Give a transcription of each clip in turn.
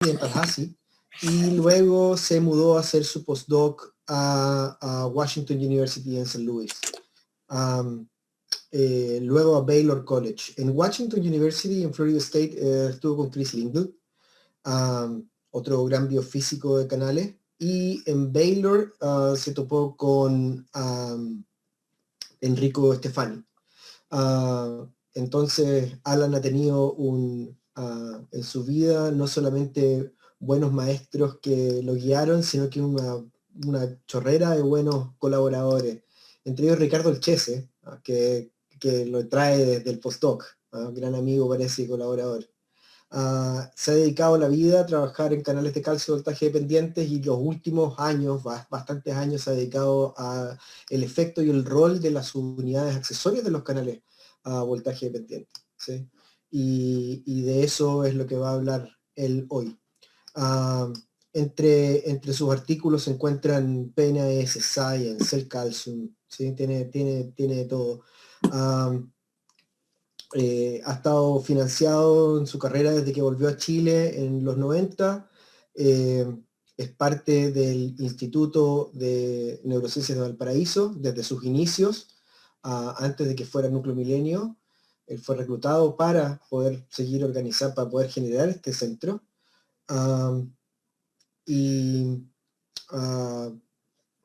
en Tallahassee, y luego se mudó a hacer su postdoc a Washington University en St. Louis. Luego a Baylor College. En Washington University, en Florida State, estuvo con Chris Lingle, otro gran biofísico de canales, y en Baylor se topó con Enrico Stefani. Entonces, Alan ha tenido en su vida no solamente buenos maestros que lo guiaron, sino que una chorrera de buenos colaboradores. Entre ellos Ricardo Elchese, que lo trae desde el postdoc, gran amigo parece y colaborador. Se ha dedicado la vida a trabajar en canales de calcio voltaje dependientes, y los últimos años, bastantes años, se ha dedicado a el efecto y el rol de las subunidades accesorias de los canales a voltaje dependiente, ¿sí? Y de eso es lo que va a hablar él hoy. Entre sus artículos se encuentran PNAS Science, Cell Calcium, ¿sí? Tiene todo. Ha estado financiado en su carrera desde que volvió a Chile en los 90. Es parte del Instituto de Neurociencias de Valparaíso desde sus inicios, antes de que fuera Núcleo Milenio. Él fue reclutado para poder seguir organizando, para poder generar este centro.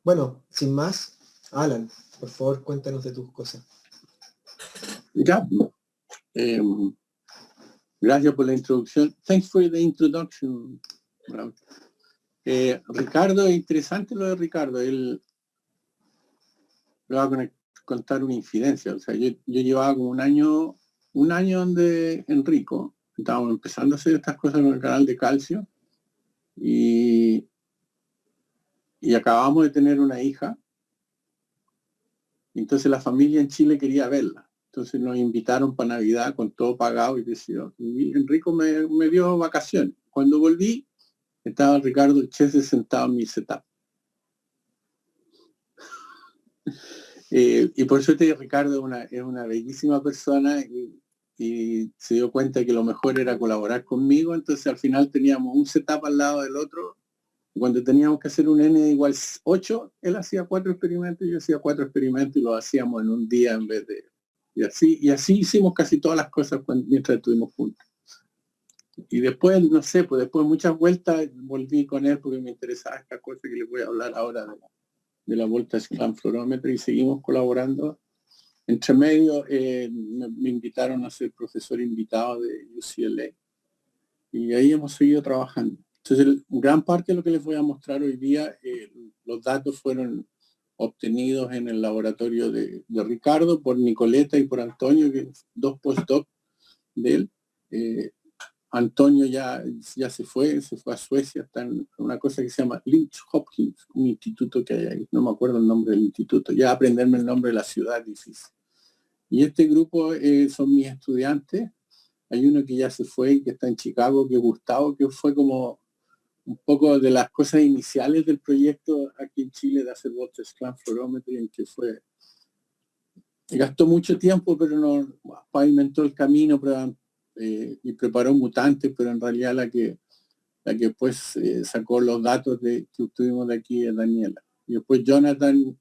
Bueno, sin más, Alan, por favor, cuéntanos de tus cosas. Ya. Gracias por la introducción. Thanks for the introduction. Ricardo, es interesante lo de Ricardo. Él le va a contar una infidencia. O sea, yo llevaba como un año donde Enrico, estábamos empezando a hacer estas cosas con el canal de calcio, y acabamos de tener una hija. Entonces la familia en Chile quería verla. Entonces nos invitaron para Navidad con todo pagado y decidió. Y Enrico me dio vacaciones. Cuando volví, estaba Ricardo Elchese sentado en mi setup. Y por suerte Ricardo es una bellísima persona, y se dio cuenta que lo mejor era colaborar conmigo. Entonces al final teníamos un setup al lado del otro. Cuando teníamos que hacer un N igual 8, él hacía 4 experimentos, yo hacía 4 experimentos, y lo hacíamos en un día en vez de... Y así hicimos casi todas las cosas mientras estuvimos juntos. Y después, no sé, pues después de muchas vueltas volví con él porque me interesaba esta cosa que les voy a hablar ahora de la voltage clamp fluorometry, y seguimos colaborando. Entre medio me invitaron a ser profesor invitado de UCLA, y ahí hemos seguido trabajando. Entonces, gran parte de lo que les voy a mostrar hoy día, los datos fueron obtenidos en el laboratorio de Ricardo por Nicoleta y por Antonio, que dos postdocs de él. Antonio ya se fue a Suecia, está en una cosa que se llama Lynch Hopkins, un instituto que hay ahí, no me acuerdo el nombre del instituto, ya aprenderme el nombre de la ciudad es difícil. Y este grupo son mis estudiantes. Hay uno que ya se fue, que está en Chicago, que es Gustavo, que fue como un poco de las cosas iniciales del proyecto aquí en Chile de hacer voltage clamp fluorometry, en que gastó mucho tiempo, pero no pavimentó el camino y preparó mutantes, pero en realidad la que después sacó los datos que obtuvimos de aquí es Daniela. Y después Jonathan,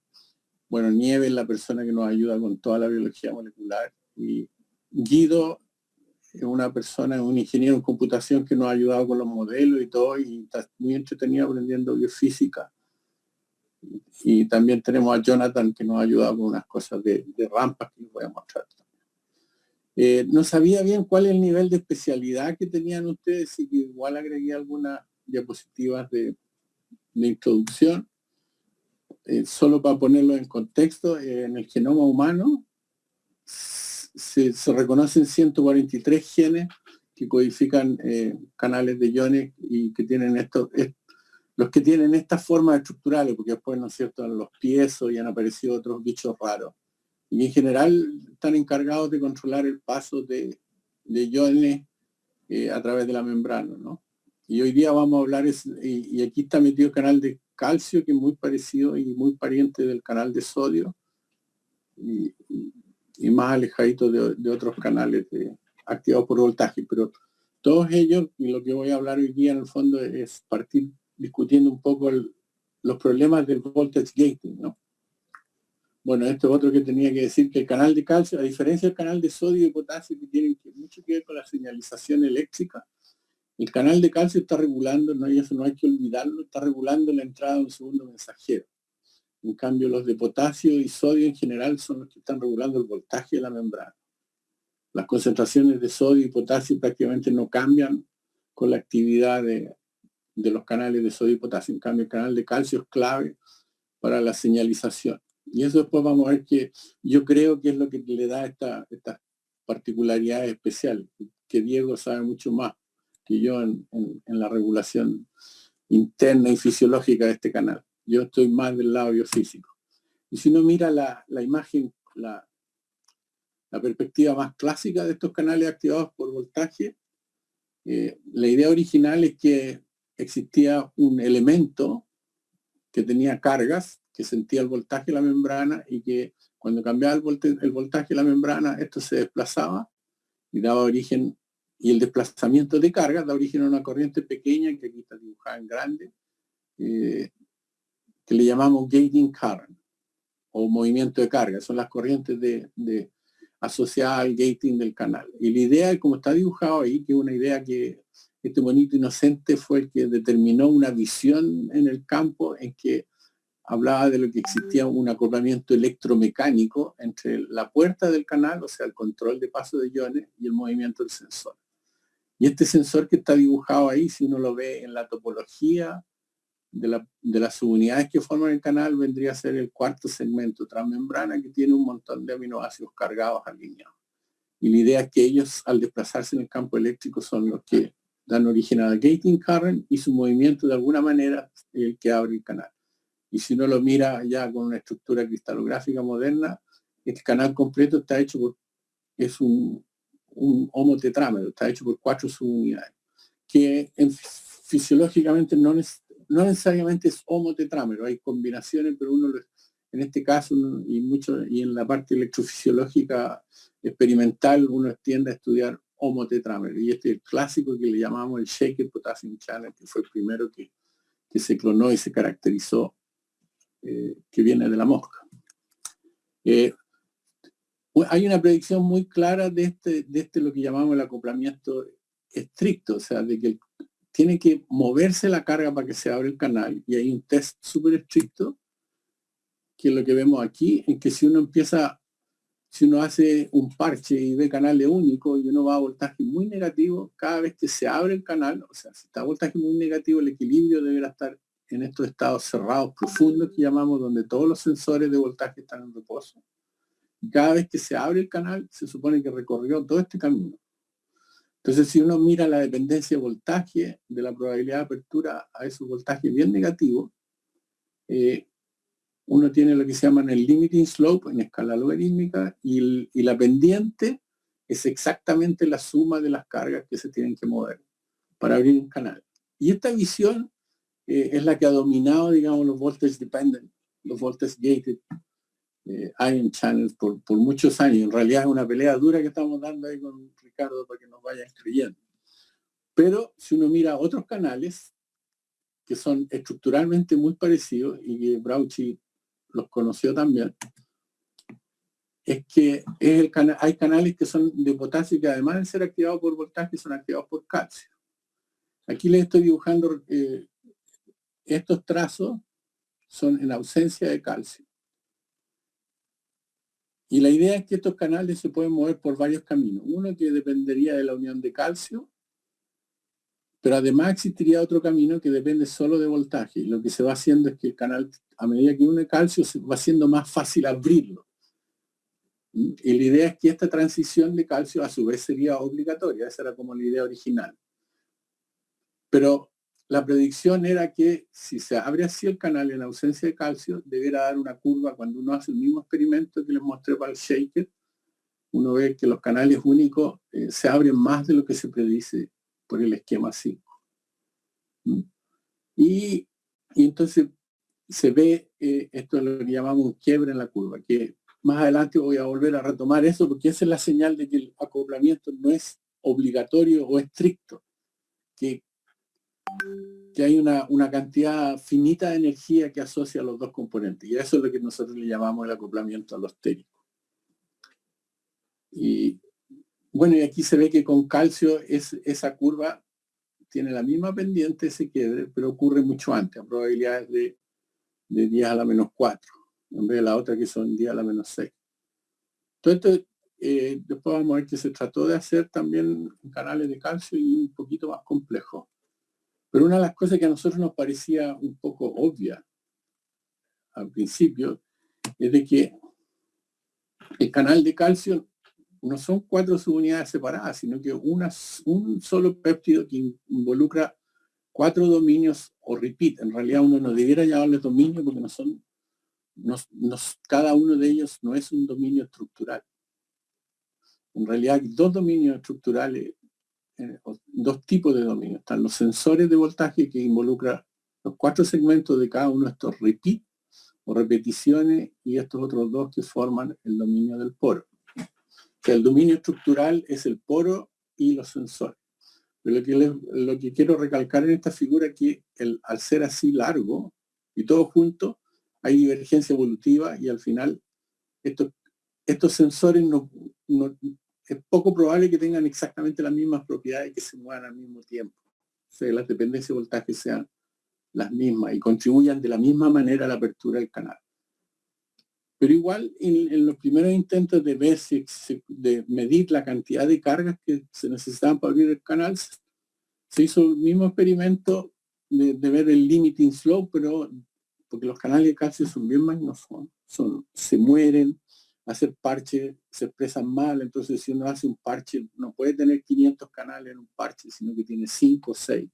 Nieves, la persona que nos ayuda con toda la biología molecular, y Guido es un ingeniero en computación que nos ha ayudado con los modelos y todo, y está muy entretenido aprendiendo biofísica. Y también tenemos a Jonathan, que nos ha ayudado con unas cosas de rampas que les voy a mostrar. No sabía bien cuál es el nivel de especialidad que tenían ustedes, y que igual agregué algunas diapositivas de introducción. Solo para ponerlo en contexto, en el genoma humano se reconocen 143 genes que codifican canales de iones, y que tienen los que tienen estas formas estructurales, porque después, ¿no es cierto?, en los piesos y han aparecido otros bichos raros. Y en general están encargados de controlar el paso de iones a través de la membrana, ¿no? Y hoy día vamos a hablar, y aquí está metido el canal de calcio, que es muy parecido y muy pariente del canal de sodio, y más alejadito de otros canales activados por voltaje. Pero Todos ellos, y lo que voy a hablar hoy día en el fondo es partir discutiendo un poco los problemas del voltage gating, ¿no? Bueno, esto es otro que tenía que decir, que el canal de calcio, a diferencia del canal de sodio y potasio, que tienen mucho que ver con la señalización eléctrica, el canal de calcio está regulando, ¿no? Y eso no hay que olvidarlo, está regulando la entrada de un segundo mensajero. En cambio, los de potasio y sodio en general son los que están regulando el voltaje de la membrana. Las concentraciones de sodio y potasio prácticamente no cambian con la actividad de los canales de sodio y potasio. En cambio, el canal de calcio es clave para la señalización. Y eso después vamos a ver que yo creo que es lo que le da estas particularidades especiales, que Diego sabe mucho más que yo en la regulación interna y fisiológica de este canal. Yo estoy más del lado biofísico. Y si uno mira la imagen, la perspectiva más clásica de estos canales activados por voltaje, la idea original es que existía un elemento que tenía cargas, que sentía el voltaje de la membrana y que cuando cambiaba el voltaje de la membrana, esto se desplazaba y daba origen, y el desplazamiento de cargas da origen a una corriente pequeña, que aquí está dibujada en grande, que le llamamos gating current, o movimiento de carga. Son las corrientes asociadas al gating del canal. Y la idea, como está dibujado ahí, que es una idea que este monito inocente fue el que determinó una visión en el campo en que hablaba de lo que existía un acoplamiento electromecánico entre la puerta del canal, o sea, el control de paso de iones, y el movimiento del sensor. Y este sensor que está dibujado ahí, si uno lo ve en la topología de las subunidades que forman el canal, vendría a ser el cuarto segmento transmembrana, que tiene un montón de aminoácidos cargados alineados. Y la idea es que ellos, al desplazarse en el campo eléctrico, son los que dan origen al gating current, y su movimiento de alguna manera es el que abre el canal. Y si uno lo mira ya con una estructura cristalográfica moderna, el canal completo está hecho es un homotetrámero, está hecho por 4 subunidades, que fisiológicamente no necesariamente es homotetrámero, hay combinaciones, pero uno en este caso y en la parte electrofisiológica experimental uno tiende a estudiar homotetrámero, y este es el clásico que le llamamos el Shaker Potassium Channel, que fue el primero que se clonó y se caracterizó, que viene de la mosca. Hay una predicción muy clara de lo que llamamos el acoplamiento estricto, o sea, de que tiene que moverse la carga para que se abra el canal, y hay un test súper estricto, que es lo que vemos aquí, en que si uno hace un parche y ve canales únicos y uno va a voltaje muy negativo, cada vez que se abre el canal, o sea, si está a voltaje muy negativo, el equilibrio deberá estar en estos estados cerrados profundos que llamamos, donde todos los sensores de voltaje están en reposo. Y cada vez que se abre el canal, se supone que recorrió todo este camino. Entonces, si uno mira la dependencia de voltaje de la probabilidad de apertura a esos voltajes bien negativos, uno tiene lo que se llama el limiting slope en escala logarítmica, y la pendiente es exactamente la suma de las cargas que se tienen que mover para abrir un canal. Y esta visión es la que ha dominado, digamos, los voltage dependent, los voltage gated ion channels por muchos años. En realidad es una pelea dura que estamos dando ahí con Ricardo para que nos vayan creyendo. Pero si uno mira otros canales que son estructuralmente muy parecidos, y que Brauchi los conoció también, es que hay canales que son de potasio, que además de ser activados por voltaje, son activados por calcio. Aquí les estoy dibujando estos trazos, son en ausencia de calcio. Y la idea es que estos canales se pueden mover por varios caminos. Uno que dependería de la unión de calcio, pero además existiría otro camino que depende solo de voltaje. Y lo que se va haciendo es que el canal, a medida que une calcio, se va haciendo más fácil abrirlo. Y la idea es que esta transición de calcio a su vez sería obligatoria. Esa era como la idea original. Pero la predicción era que si se abre así el canal en ausencia de calcio, debiera dar una curva. Cuando uno hace el mismo experimento que les mostré para el shaker, uno ve que los canales únicos se abren más de lo que se predice por el esquema 5. Y entonces se ve, esto es lo que llamamos un quiebre en la curva, que más adelante voy a volver a retomar eso, porque esa es la señal de que el acoplamiento no es obligatorio o estricto, que hay una cantidad finita de energía que asocia a los dos componentes. Y eso es lo que nosotros le llamamos el acoplamiento alostérico. Y bueno, y aquí se ve que con calcio esa curva tiene la misma pendiente, ese quiebre, pero ocurre mucho antes, a probabilidades de 10 a la menos 4, en vez de la otra que son 10 a la menos 6. Entonces, después vamos a ver que se trató de hacer también canales de calcio y un poquito más complejo. Pero una de las cosas que a nosotros nos parecía un poco obvia al principio es de que el canal de calcio no son 4 subunidades separadas, sino que un solo péptido que involucra 4 dominios o repeat. En realidad uno no debiera llamarles dominio porque cada uno de ellos no es un dominio estructural. En realidad hay 2 dominios estructurales, 2 tipos de dominios. Están los sensores de voltaje, que involucran los 4 segmentos de cada uno de estos repeat o repeticiones, y estos otros 2 que forman el dominio del poro. O sea, el dominio estructural es el poro y los sensores. Pero lo que quiero recalcar en esta figura es que al ser así largo y todo junto, hay divergencia evolutiva, y al final estos sensores es poco probable que tengan exactamente las mismas propiedades y que se muevan al mismo tiempo. O sea, las dependencias de voltaje sean las mismas y contribuyan de la misma manera a la apertura del canal. Pero igual en los primeros intentos de ver de medir la cantidad de cargas que se necesitaban para abrir el canal, se hizo el mismo experimento de ver el limiting slope, pero porque los canales de calcio son bien magnosos, se mueren, hacer parche se expresan mal, entonces si uno hace un parche no puede tener 500 canales en un parche, sino que tiene 5 o 6.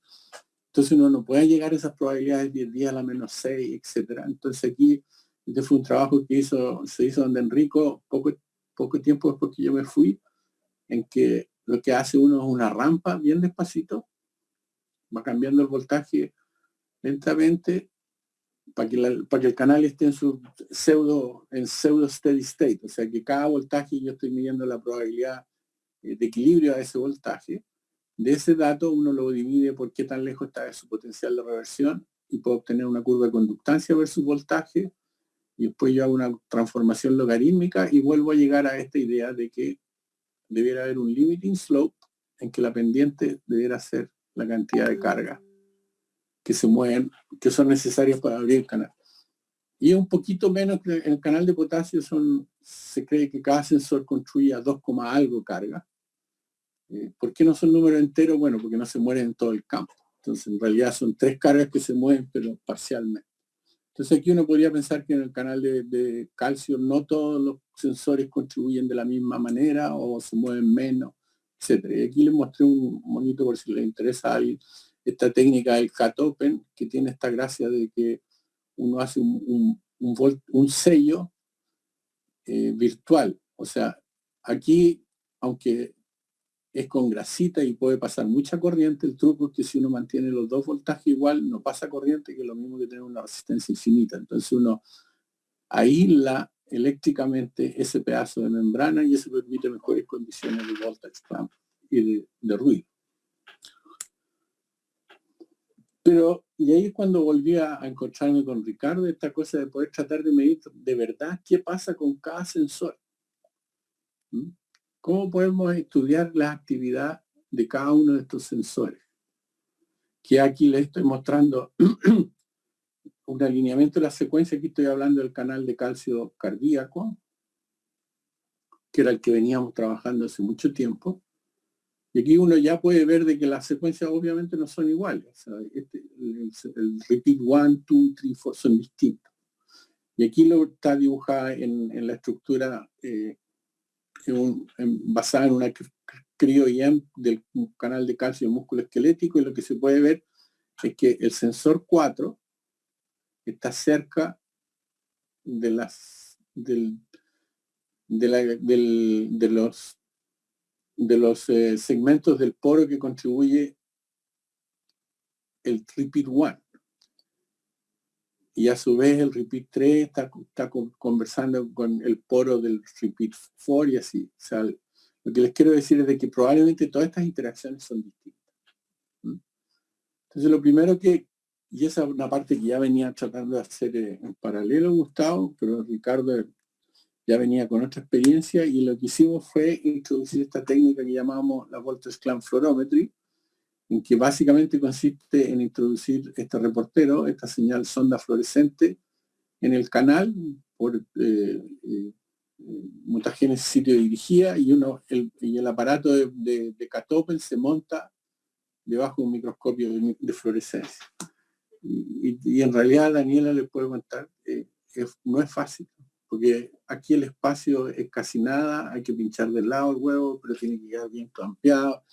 Entonces uno no puede llegar a esas probabilidades de 10 a la menos 6, etc. Entonces aquí, este fue un trabajo que se hizo donde Enrico, poco tiempo después que yo me fui, en que lo que hace uno es una rampa bien despacito, va cambiando el voltaje lentamente para que el canal esté en su pseudo steady state, o sea que cada voltaje yo estoy midiendo la probabilidad de equilibrio a ese voltaje. De ese dato uno lo divide por qué tan lejos está de su potencial de reversión y puedo obtener una curva de conductancia versus voltaje, y después yo hago una transformación logarítmica y vuelvo a llegar a esta idea de que debiera haber un limiting slope en que la pendiente debiera ser la cantidad de carga que se mueven, que son necesarias para abrir el canal. Y un poquito menos que en el canal de potasio se cree que cada sensor construye a 2, algo carga. ¿Por qué no son números enteros? Bueno, porque no se mueren en todo el campo. Entonces, en realidad son 3 cargas que se mueven, pero parcialmente. Entonces, aquí uno podría pensar que en el canal de calcio no todos los sensores contribuyen de la misma manera o se mueven menos, etc. Y aquí les mostré un monito por si les interesa a alguien, esta técnica del cut open, que tiene esta gracia de que uno hace un sello virtual. O sea, aquí, aunque es con grasita y puede pasar mucha corriente, el truco es que si uno mantiene los 2 voltajes igual, no pasa corriente, que es lo mismo que tener una resistencia infinita. Entonces uno aísla eléctricamente ese pedazo de membrana y eso permite mejores condiciones de voltage clamp y de ruido. Y ahí es cuando volví a encontrarme con Ricardo, esta cosa de poder tratar de medir de verdad qué pasa con cada sensor. ¿Cómo podemos estudiar la actividad de cada uno de estos sensores? Que aquí les estoy mostrando un alineamiento de la secuencia. Aquí estoy hablando del canal de calcio cardíaco, que era el que veníamos trabajando hace mucho tiempo. Y aquí uno ya puede ver de que las secuencias obviamente no son iguales. O sea, el repeat 1, 2, 3, 4 son distintos. Y aquí lo está dibujada en la estructura basada en una cryo-EM del canal de calcio del músculo esquelético, y lo que se puede ver es que el sensor 4 está cerca de los segmentos del poro que contribuye el repeat 1. Y a su vez el repeat 3 está conversando con el poro del repeat 4 y así. O sea, Lo que les quiero decir es de que probablemente todas estas interacciones son distintas. Entonces lo primero y esa es una parte que ya venía tratando de hacer en paralelo Gustavo, pero Ricardo ya venía con otra experiencia, y lo que hicimos fue introducir esta técnica que llamamos la Voltage Clamp Fluorometry, en que básicamente consiste en introducir este reportero, esta señal sonda fluorescente, en el canal por mutagénesis sitio dirigida, y el aparato de K-Open se monta debajo de un microscopio de fluorescencia. Y en realidad Daniela le puede contar, no es fácil, porque aquí el espacio es casi nada, hay que pinchar del lado el huevo, pero tiene que quedar bien clampeado,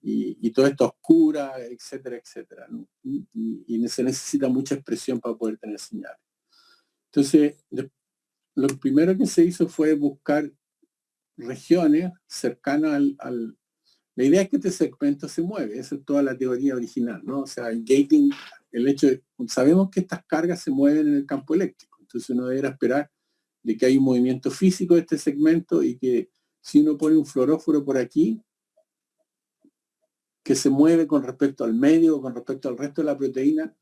y todo esto oscura, etcétera, etcétera, ¿no? Y se necesita mucha expresión para poder tener señales. Entonces, lo primero que se hizo fue buscar regiones cercanas al... La idea es que este segmento se mueve, esa es toda la teoría original, ¿no? O sea, el gating, el hecho de... Sabemos que estas cargas se mueven en el campo eléctrico, entonces uno deberá esperar de que hay un movimiento físico de este segmento, y que si uno pone un fluoróforo por aquí, que se mueve con respecto al medio o con respecto al resto de la proteína,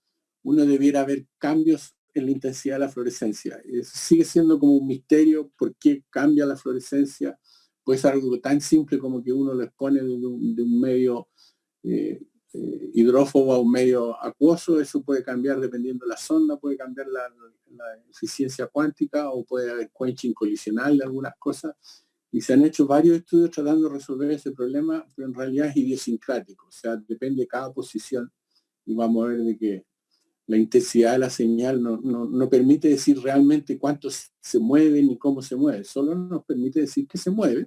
uno debiera ver cambios en la intensidad de la fluorescencia. Sigue siendo como un misterio por qué cambia la fluorescencia. Puede ser algo tan simple como que uno lo expone de un medio hidrófobo a un medio acuoso. Eso puede cambiar dependiendo de la sonda, puede cambiar la eficiencia cuántica, o puede haber quenching colisional de algunas cosas. Y se han hecho varios estudios tratando de resolver ese problema, pero en realidad es idiosincrático. O sea, depende de cada posición, y vamos a ver de que la intensidad de la señal no permite decir realmente cuánto se mueve ni cómo se mueve, solo nos permite decir que se mueve,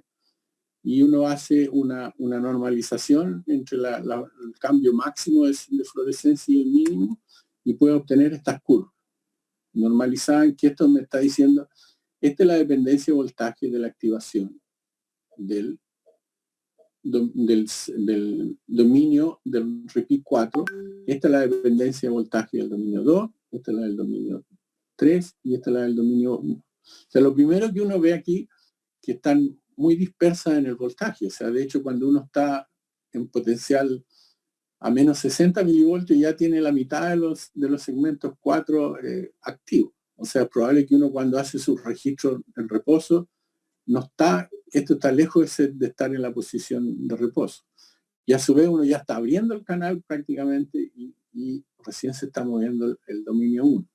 y uno hace una normalización entre el cambio máximo de fluorescencia y el mínimo, y puede obtener estas curvas normalizadas, que esto me está diciendo, esta es la dependencia de voltaje de la activación del dominio del repeat 4, esta es la dependencia de voltaje del dominio 2, esta es la del dominio 3, y esta es la del dominio 1. O sea, lo primero que uno ve aquí, que están muy dispersas en el voltaje. O sea, de hecho, cuando uno está en potencial a menos 60 milivoltios, ya tiene la mitad de los segmentos 4 activos. O sea, es probable que uno, cuando hace sus registros en reposo, esto está lejos de estar en la posición de reposo. Y a su vez uno ya está abriendo el canal prácticamente, y recién se está moviendo el dominio 1.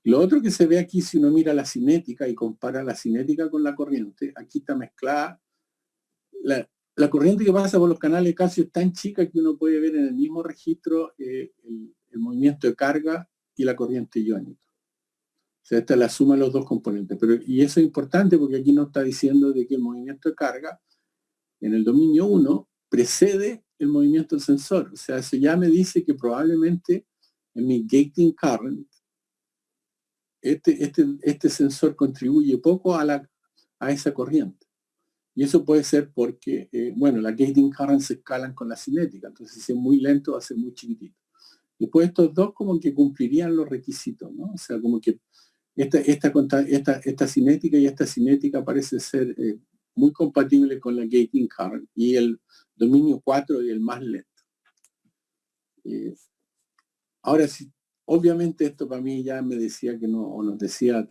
Lo otro que se ve aquí, si uno mira la cinética y compara la cinética con la corriente, aquí está mezclada. La corriente que pasa por los canales Casio es tan chica que uno puede ver en el mismo registro el movimiento de carga y la corriente iónica. O sea, esta es la suma de los dos componentes. Y eso es importante, porque aquí nos está diciendo de que el movimiento de carga en el dominio 1 precede el movimiento del sensor. O sea, eso ya me dice que probablemente en mi gating current este sensor contribuye poco a esa corriente. Y eso puede ser porque, bueno, la gating current se escalan con la cinética, entonces si es muy lento va a ser muy chiquitito. Después estos dos como que cumplirían los requisitos, ¿no? O sea, como que esta cinética y esta cinética parece ser muy compatible con la gating current, y el dominio 4 y el más lento. Ahora sí, obviamente esto para mí ya me decía que no, o nos decía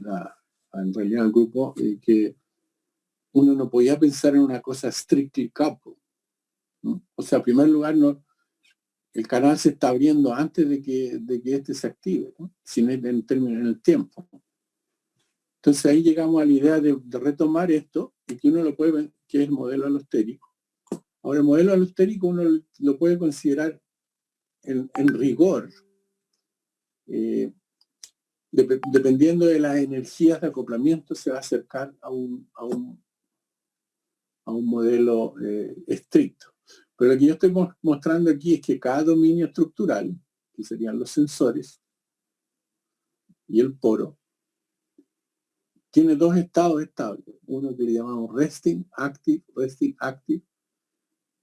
en realidad el grupo, que uno no podía pensar en una cosa strictly coupled, ¿no? O sea, en primer lugar, el canal se está abriendo antes de que este se active, ¿no? Sin en términos del tiempo. Entonces ahí llegamos a la idea de retomar esto, y que uno lo puede ver, que es el modelo alostérico. Ahora, el modelo alostérico uno lo puede considerar en rigor, dependiendo de las energías de acoplamiento, se va a acercar a un modelo estricto. Pero lo que yo estoy mostrando aquí es que cada dominio estructural, que serían los sensores y el poro, tiene dos estados estables. Uno que le llamamos resting active,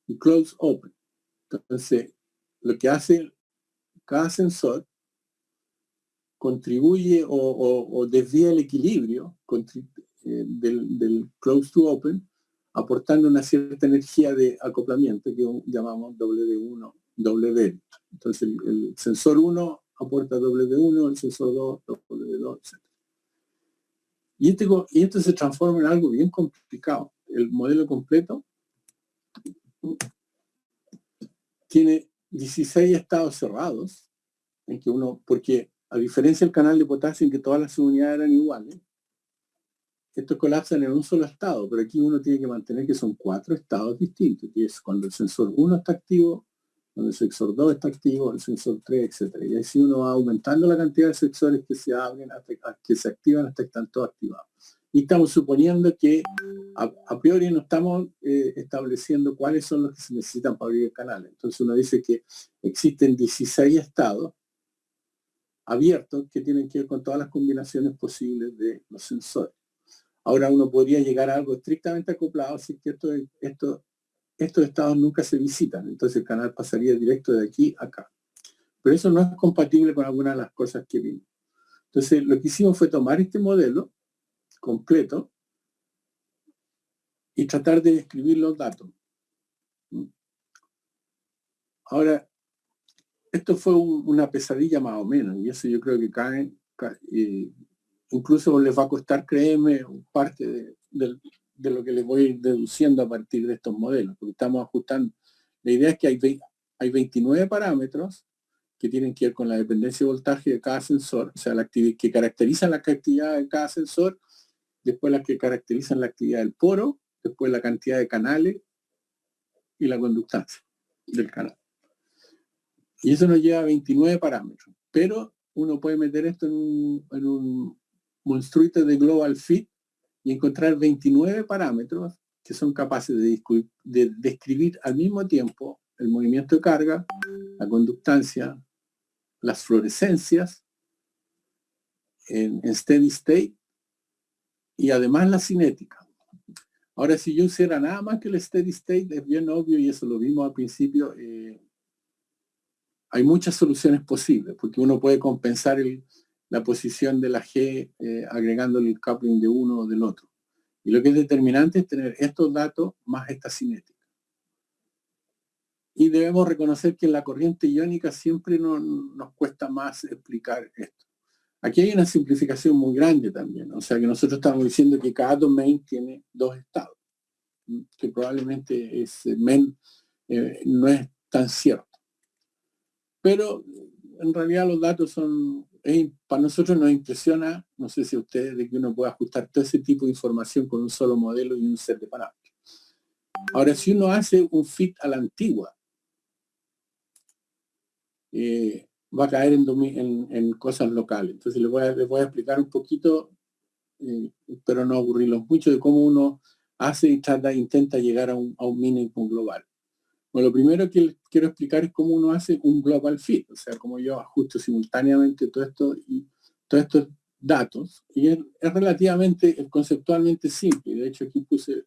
y close open. Entonces, lo que hace cada sensor contribuye o desvía el equilibrio del close to open aportando una cierta energía de acoplamiento que llamamos W1, W. Entonces el sensor 1 aporta W1, el sensor 2, W2, etc. Y esto se transforma en algo bien complicado. El modelo completo tiene 16 estados cerrados, en que porque a diferencia del canal de potasio en que todas las unidades eran iguales, estos colapsan en un solo estado, pero aquí uno tiene que mantener que son 4 estados distintos, que es cuando el sensor 1 está activo, cuando el sensor 2 está activo, el sensor 3, etc. Y así uno va aumentando la cantidad de sensores que se abren, que se activan hasta que están todos activados. Y estamos suponiendo que a priori no estamos estableciendo cuáles son los que se necesitan para abrir el canal. Entonces uno dice que existen 16 estados abiertos que tienen que ver con todas las combinaciones posibles de los sensores. Ahora uno podría llegar a algo estrictamente acoplado, así que estos estados nunca se visitan, entonces el canal pasaría directo de aquí a acá. Pero eso no es compatible con algunas de las cosas que vimos. Entonces lo que hicimos fue tomar este modelo completo y tratar de describir los datos. Ahora, esto fue una pesadilla más o menos, y eso yo creo que incluso les va a costar creerme parte de lo que les voy a ir deduciendo a partir de estos modelos, porque estamos ajustando. La idea es que hay 29 parámetros que tienen que ver con la dependencia de voltaje de cada sensor, o sea, que caracterizan la actividad de cada sensor, después las que caracterizan la actividad del poro, después la cantidad de canales y la conductancia del canal. Y eso nos lleva a 29 parámetros, pero uno puede meter esto en un monstruito de Global Fit y encontrar 29 parámetros que son capaces de describir al mismo tiempo el movimiento de carga, la conductancia, las fluorescencias en steady state y además la cinética. Ahora, si yo hiciera nada más que el steady state, es bien obvio, y eso lo vimos al principio, hay muchas soluciones posibles, porque uno puede compensar la posición de la G agregándole el coupling de uno o del otro. Y lo que es determinante es tener estos datos más esta cinética. Y debemos reconocer que en la corriente iónica siempre nos cuesta más explicar esto. Aquí hay una simplificación muy grande también, o sea que nosotros estamos diciendo que cada domain tiene 2 estados, que probablemente no es tan cierto. Pero en realidad los datos para nosotros nos impresiona, no sé si a ustedes, de que uno pueda ajustar todo ese tipo de información con un solo modelo y un set de parámetros. Ahora, si uno hace un fit a la antigua, va a caer en cosas locales. Entonces les voy a explicar un poquito, pero no aburrirlos mucho, de cómo uno hace y intenta llegar a un mínimo global. Bueno, lo primero que quiero explicar es cómo uno hace un global fit, o sea, cómo yo ajusto simultáneamente todo esto y todos estos datos. Y es relativamente, conceptualmente simple. De hecho, aquí puse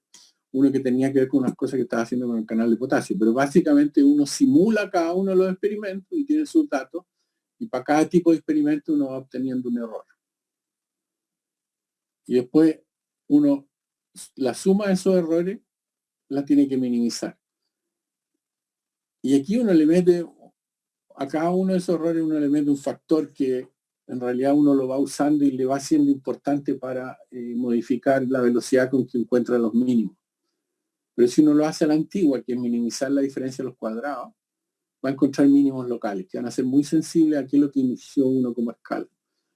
uno que tenía que ver con unas cosas que estaba haciendo con el canal de potasio. Pero básicamente uno simula cada uno de los experimentos y tiene sus datos. Y para cada tipo de experimento uno va obteniendo un error. Y después la suma de esos errores la tiene que minimizar. Y aquí uno le mete, a cada uno de esos errores uno le mete un factor que en realidad uno lo va usando y le va siendo importante para modificar la velocidad con que encuentra los mínimos. Pero si uno lo hace a la antigua, que es minimizar la diferencia de los cuadrados, va a encontrar mínimos locales, que van a ser muy sensibles a aquello que inició uno como escala.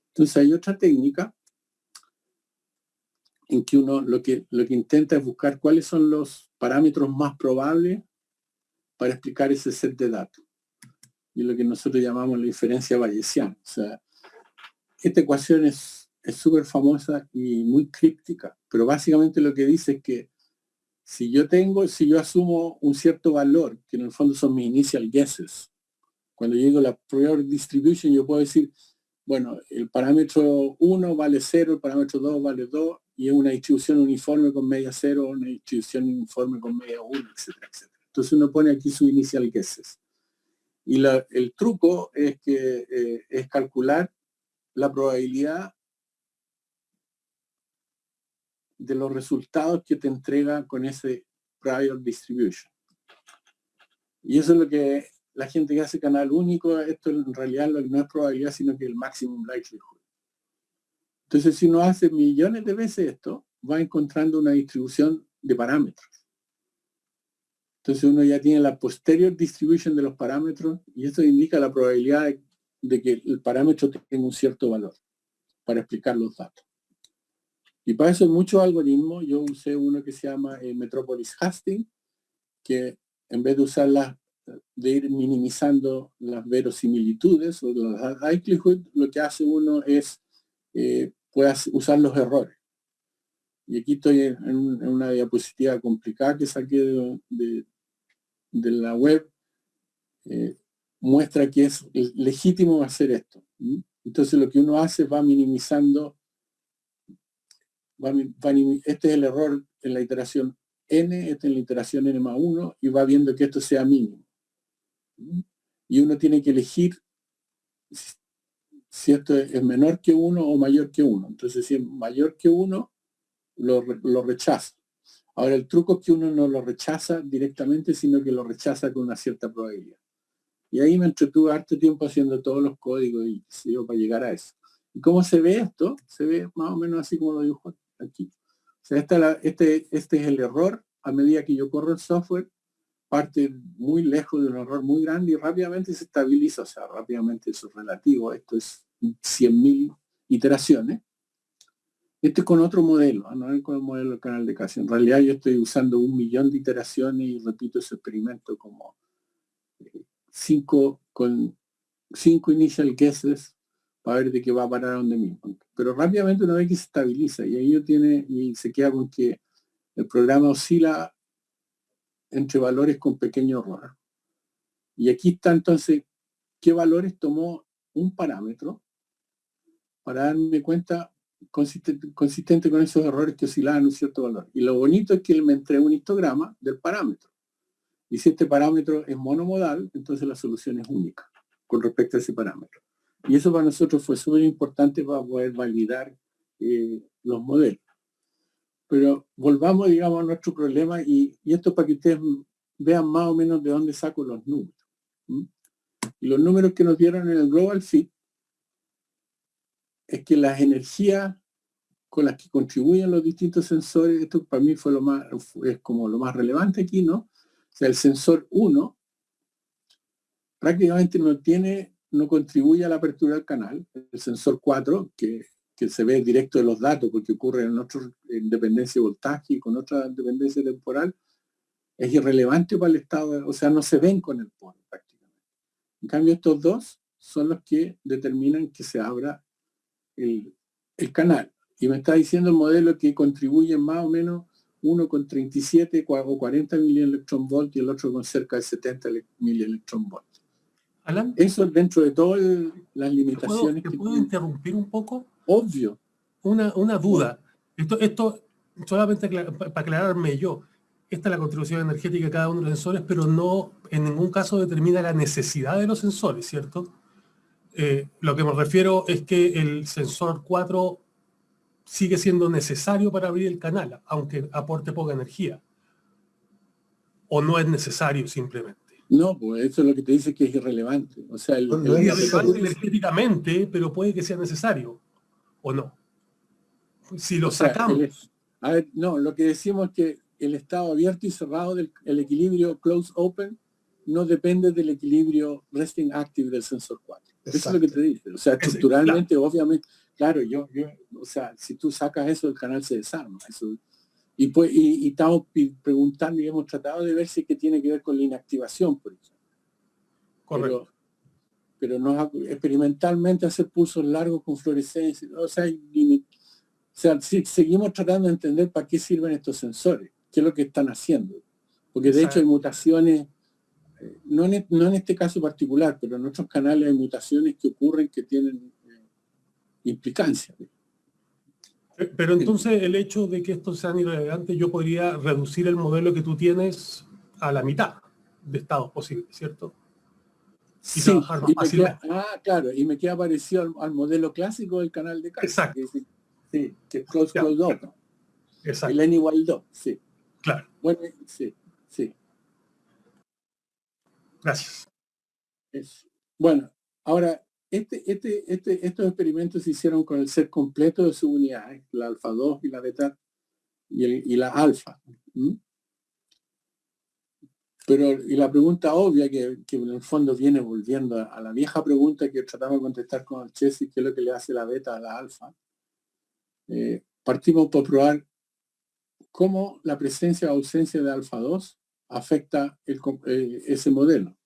Entonces hay otra técnica en que uno lo que intenta es buscar cuáles son los parámetros más probables para explicar ese set de datos. Y lo que nosotros llamamos la diferencia bayesiana. O sea, esta ecuación es súper famosa y muy críptica, pero básicamente lo que dice es que si yo asumo un cierto valor, que en el fondo son mis initial guesses, cuando yo digo la prior distribution, yo puedo decir, bueno, el parámetro 1 vale 0, el parámetro 2 vale 2, y es una distribución uniforme con media 0, una distribución uniforme con media 1, etcétera, etcétera. Entonces uno pone aquí su initial guesses. Y el truco es es calcular la probabilidad de los resultados que te entrega con ese prior distribution. Y eso es lo que la gente que hace canal único, esto en realidad no es probabilidad, sino que el maximum likelihood. Entonces, si uno hace millones de veces esto, va encontrando una distribución de parámetros. Entonces uno ya tiene la posterior distribution de los parámetros y eso indica la probabilidad de que el parámetro tenga un cierto valor para explicar los datos. Y para eso hay muchos algoritmos. Yo usé uno que se llama Metropolis Hastings, que en vez de usarlas, de ir minimizando las verosimilitudes o las likelihood, lo que hace uno es puede usar los errores. Y aquí estoy en una diapositiva complicada que saqué de la web. Muestra que es legítimo hacer esto. Entonces lo que uno hace va minimizando, este es el error en la iteración n, este en la iteración n más 1, y va viendo que esto sea mínimo. Y uno tiene que elegir si esto es menor que 1 o mayor que 1. Entonces si es mayor que 1, lo rechaza. Ahora el truco es que uno no lo rechaza directamente, sino que lo rechaza con una cierta probabilidad. Y ahí me entretuve harto tiempo haciendo todos los códigos y para llegar a eso. ¿Y cómo se ve esto? Se ve más o menos así como lo dibujo aquí. O sea, este es el error a medida que yo corro el software, parte muy lejos de un error muy grande y rápidamente se estabiliza. O sea, rápidamente eso es relativo. Esto es 100.000 iteraciones. Este es con otro modelo, no es con el modelo del canal de Casio. En realidad yo estoy usando 1 millón de iteraciones y repito ese experimento como 5 initial guesses para ver de qué va a parar a donde mismo. Pero rápidamente una vez que se estabiliza y ahí y se queda con que el programa oscila entre valores con pequeño error. Y aquí está entonces qué valores tomó un parámetro para darme cuenta consistente con esos errores que oscilaban un cierto valor. Y lo bonito es que él me entrega un histograma del parámetro. Y si este parámetro es monomodal, entonces la solución es única con respecto a ese parámetro. Y eso para nosotros fue súper importante para poder validar los modelos. Pero volvamos, digamos, a nuestro problema y esto es para que ustedes vean más o menos de dónde saco los números. Y los números que nos dieron en el Global Fit es que las energías con las que contribuyen los distintos sensores, esto para mí es como lo más relevante aquí, ¿no? O sea, el sensor 1 prácticamente no contribuye a la apertura del canal. El sensor 4, que se ve directo de los datos, porque ocurre en dependencia de voltaje y con otra dependencia temporal, es irrelevante para el estado, o sea, no se ven con el polo prácticamente. En cambio, estos dos son los que determinan que se abra el canal. Y me está diciendo el modelo que contribuye más o menos uno con 37 o 40 milielectronvolt y el otro con cerca de 70 milielectronvolt. Alan, eso dentro de todas las limitaciones. ¿Te puedo interrumpir un poco? Obvio. Una duda. Esto solamente para aclararme yo. Esta es la contribución energética de cada uno de los sensores, pero no en ningún caso determina la necesidad de los sensores, ¿cierto? Lo que me refiero es que el sensor 4 sigue siendo necesario para abrir el canal, aunque aporte poca energía. ¿O no es necesario simplemente? No, pues eso es lo que te dice que es irrelevante. O sea, no es irrelevante energéticamente, pero puede que sea necesario. ¿O no? Si lo sacamos. A ver, no, lo que decimos es que el estado abierto y cerrado del equilibrio close-open no depende del equilibrio resting active del sensor 4. Exacto. Eso es lo que te dice. O sea, estructuralmente, obviamente, claro, o sea, si tú sacas eso, el canal se desarma. Eso, y estamos preguntando y hemos tratado de ver si es que tiene que ver con la inactivación, por ejemplo. Correcto. Pero no, experimentalmente hacer pulsos largos con fluorescencia, o sea, seguimos tratando de entender para qué sirven estos sensores, qué es lo que están haciendo. Porque de hecho hay mutaciones, no en este caso particular, pero en otros canales hay mutaciones que ocurren que tienen implicancia. Pero entonces el hecho de que estos sean irrelevantes, yo podría reducir el modelo que tú tienes a la mitad de estados posibles, ¿cierto? Y sí, trabajar más fácilmente. Claro, y me queda parecido al modelo clásico del canal de Casio. Exacto. Que es close open. Exacto. El n igual 2, sí. Claro. Bueno, sí. Gracias. Bueno, ahora, estos experimentos se hicieron con el set completo de subunidades, la alfa 2 y la beta y la alfa. Pero, y la pregunta obvia que en el fondo viene volviendo a la vieja pregunta que tratamos de contestar con el Chessy, ¿qué es lo que le hace la beta a la alfa? Partimos por probar cómo la presencia o ausencia de alfa 2 afecta ese modelo.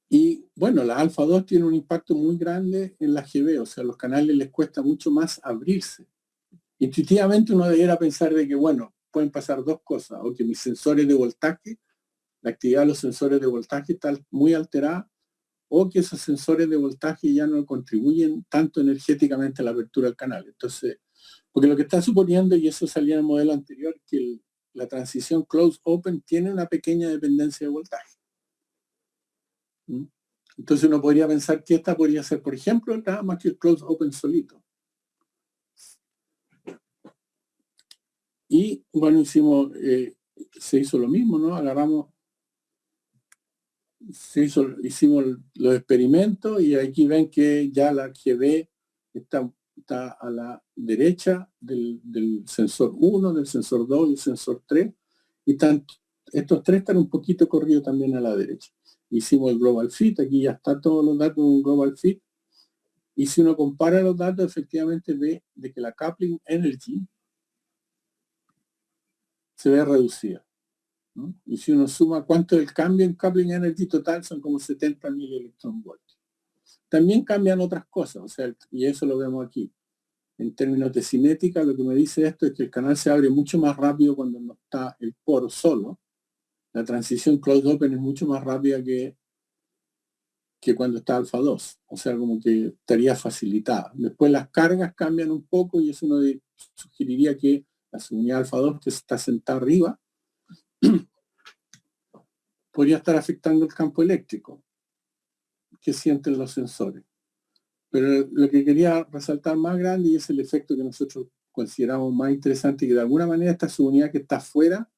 Y bueno, la alfa 2 tiene un impacto muy grande en la GB, o sea, a los canales les cuesta mucho más abrirse. Intuitivamente uno debiera pensar de que, bueno, pueden pasar dos cosas, o que mis sensores de voltaje, la actividad de los sensores de voltaje está muy alterada, o que esos sensores de voltaje ya no contribuyen tanto energéticamente a la apertura del canal. Entonces, porque lo que está suponiendo, y eso salía en el modelo anterior, que la transición close-open tiene una pequeña dependencia de voltaje. Entonces uno podría pensar que esta podría ser, por ejemplo, nada más que el close-open solito. Y bueno, se hizo lo mismo, ¿no? Hicimos los experimentos y aquí ven que ya la GB está a la derecha del sensor 1, del sensor 2 y el sensor 3. Y estos tres están un poquito corridos también a la derecha. Hicimos el Global Fit, aquí ya están todos los datos en Global Fit. Y si uno compara los datos, efectivamente ve de que la coupling energy se ve reducida, ¿no? Y si uno suma cuánto es el cambio en coupling energy total, son como 70 milielectronvoltios. También cambian otras cosas, o sea, y eso lo vemos aquí. En términos de cinética, lo que me dice esto es que el canal se abre mucho más rápido cuando no está el poro solo. La transición closed-open es mucho más rápida que cuando está alfa 2. O sea, como que estaría facilitada. Después las cargas cambian un poco y eso uno sugeriría que la subunidad alfa 2, que está sentada arriba, podría estar afectando el campo eléctrico que sienten los sensores. Pero lo que quería resaltar más grande, y es el efecto que nosotros consideramos más interesante, que de alguna manera esta subunidad que está afuera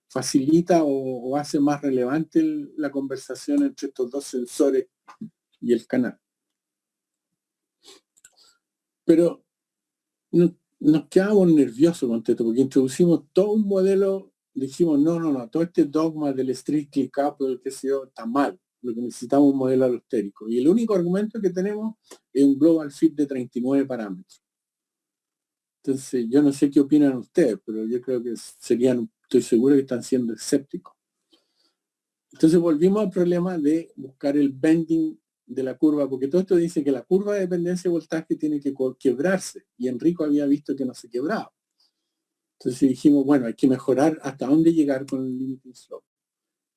facilita o hace más relevante la conversación entre estos dos sensores y el canal. Pero nos quedamos nerviosos con esto, porque introducimos todo un modelo, dijimos, no, todo este dogma del strictly coupled, que se yo, está mal, lo que necesitamos es un modelo alostérico. Y el único argumento que tenemos es un global fit de 39 parámetros. Entonces, yo no sé qué opinan ustedes, pero yo creo que estoy seguro que están siendo escépticos. Entonces volvimos al problema de buscar el bending de la curva, porque todo esto dice que la curva de dependencia de voltaje tiene que quebrarse, y Enrico había visto que no se quebraba. Entonces dijimos, bueno, hay que mejorar hasta dónde llegar con el limiting slope.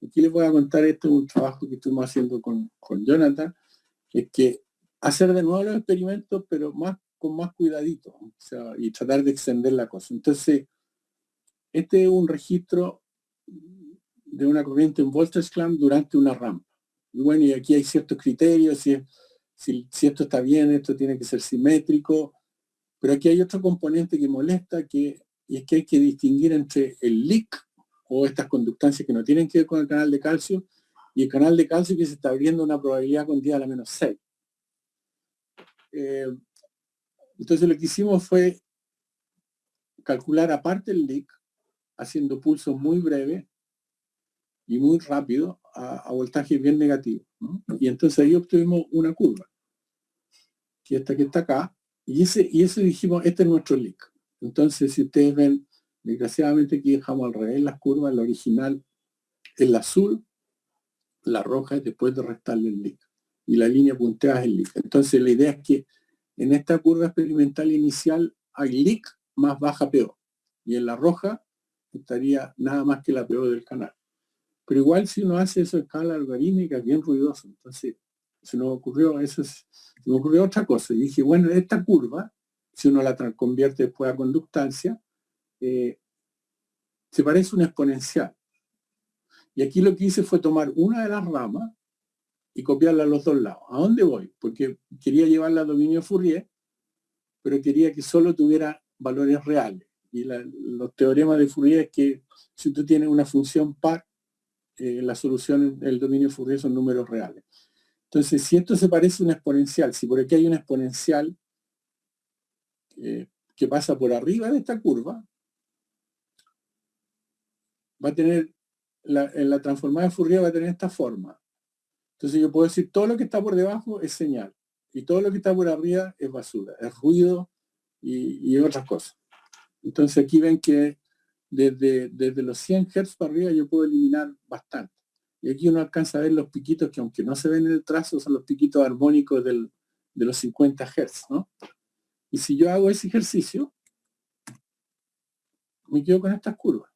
Aquí les voy a contar, esto es un trabajo que estuvimos haciendo con Jonathan, es que hacer de nuevo los experimentos, pero con más cuidadito, o sea, y tratar de extender la cosa. Entonces, este es un registro de una corriente en voltage clamp durante una rampa. Y bueno, y aquí hay ciertos criterios, si esto está bien, esto tiene que ser simétrico, pero aquí hay otro componente que molesta, y es que hay que distinguir entre el leak, o estas conductancias que no tienen que ver con el canal de calcio, y el canal de calcio que se está abriendo una probabilidad con 10 a la menos 6. Entonces lo que hicimos fue calcular aparte el leak, haciendo pulsos muy breves y muy rápido a voltajes bien negativos, ¿no? Y entonces ahí obtuvimos una curva, que está acá, y eso dijimos, este es nuestro leak. Entonces, si ustedes ven, desgraciadamente aquí dejamos al revés las curvas, la original es la azul, la roja es después de restarle el leak, y la línea punteada es el leak. Entonces la idea es que en esta curva experimental inicial hay leak más baja PO, y en la roja estaría nada más que la PO del canal. Pero igual si uno hace eso a escala algorítmica es bien ruidoso. Entonces se nos ocurrió otra cosa. Y dije, bueno, esta curva, si uno la convierte después a conductancia, se parece a una exponencial. Y aquí lo que hice fue tomar una de las ramas y copiarla a los dos lados. ¿A dónde voy? Porque quería llevarla a dominio Fourier, pero quería que solo tuviera valores reales. Y los teoremas de Fourier es que si tú tienes una función par, la solución, el dominio de Fourier son números reales. Entonces, si esto se parece a una exponencial, si por aquí hay una exponencial que pasa por arriba de esta curva, va a tener, en la transformada de Fourier va a tener esta forma. Entonces yo puedo decir, todo lo que está por debajo es señal, y todo lo que está por arriba es basura, es ruido y otras cosas. Entonces aquí ven que desde los 100 Hz para arriba yo puedo eliminar bastante. Y aquí uno alcanza a ver los piquitos que, aunque no se ven en el trazo, son los piquitos armónicos de los 50 Hz, ¿no? Y si yo hago ese ejercicio, me quedo con estas curvas,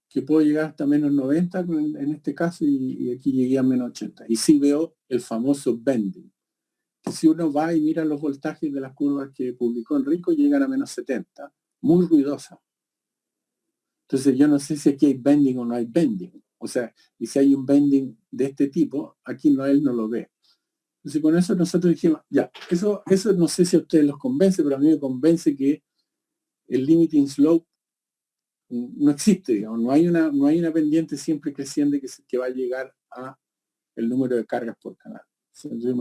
que puedo llegar hasta menos 90 en este caso, y aquí llegué a menos 80. Y sí veo el famoso bending, que si uno va y mira los voltajes de las curvas que publicó Enrico, llegan a menos 70, muy ruidosas. Entonces yo no sé si aquí hay bending o no hay bending. O sea, y si hay un bending de este tipo, aquí él no lo ve. Entonces con eso nosotros dijimos, ya, eso no sé si a ustedes los convence, pero a mí me convence que el limiting slope no existe, digamos, no hay una pendiente siempre creciente que va a llegar a el número de cargas por canal. Entonces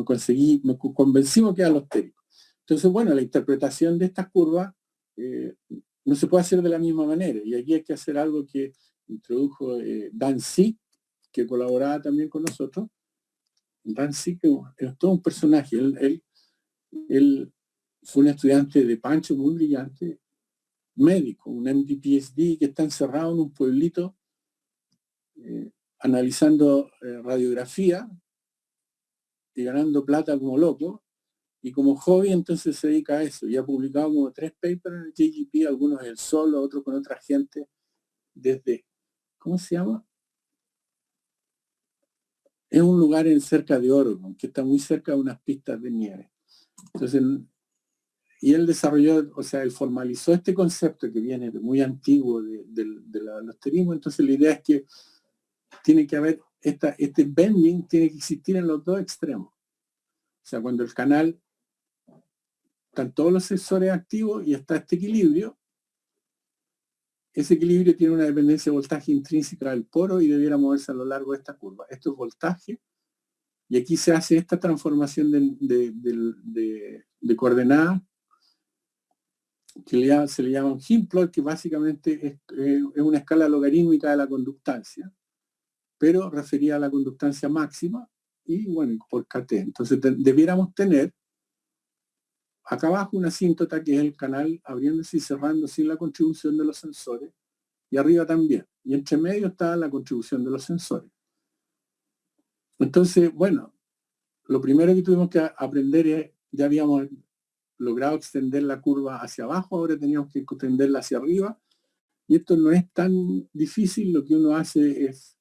me convencimos que era alostérico. Entonces, bueno, la interpretación de estas curvas no se puede hacer de la misma manera, y aquí hay que hacer algo que introdujo Dan Sick, que colaboraba también con nosotros. Dan Sick es todo un personaje. Él fue un estudiante de Pancho muy brillante, médico, un MD PhD, que está encerrado en un pueblito analizando radiografía y ganando plata como loco, y como hobby entonces se dedica a eso, y ha publicado como 3 papers en el JGP, algunos él solo, otros con otra gente, desde, ¿cómo se llama? Es un lugar cerca de Oregon, que está muy cerca de unas pistas de nieve. Entonces, y él desarrolló, o sea, él formalizó este concepto que viene de muy antiguo del alosterismo. Entonces la idea es que tiene que haber, este bending tiene que existir en los dos extremos. O sea, cuando el canal, están todos los sensores activos y está este equilibrio, ese equilibrio tiene una dependencia de voltaje intrínseca del poro y debiera moverse a lo largo de esta curva. Esto es voltaje, y aquí se hace esta transformación de coordenadas que se le llama un Hindt plot, que básicamente es una escala logarítmica de la conductancia, pero referida a la conductancia máxima, y bueno, por KT. Entonces debiéramos tener acá abajo una asíntota, que es el canal abriéndose y cerrando sin la contribución de los sensores, y arriba también. Y entre medio está la contribución de los sensores. Entonces, bueno, lo primero que tuvimos que aprender es, ya habíamos logrado extender la curva hacia abajo, ahora teníamos que extenderla hacia arriba, y esto no es tan difícil. Lo que uno hace es,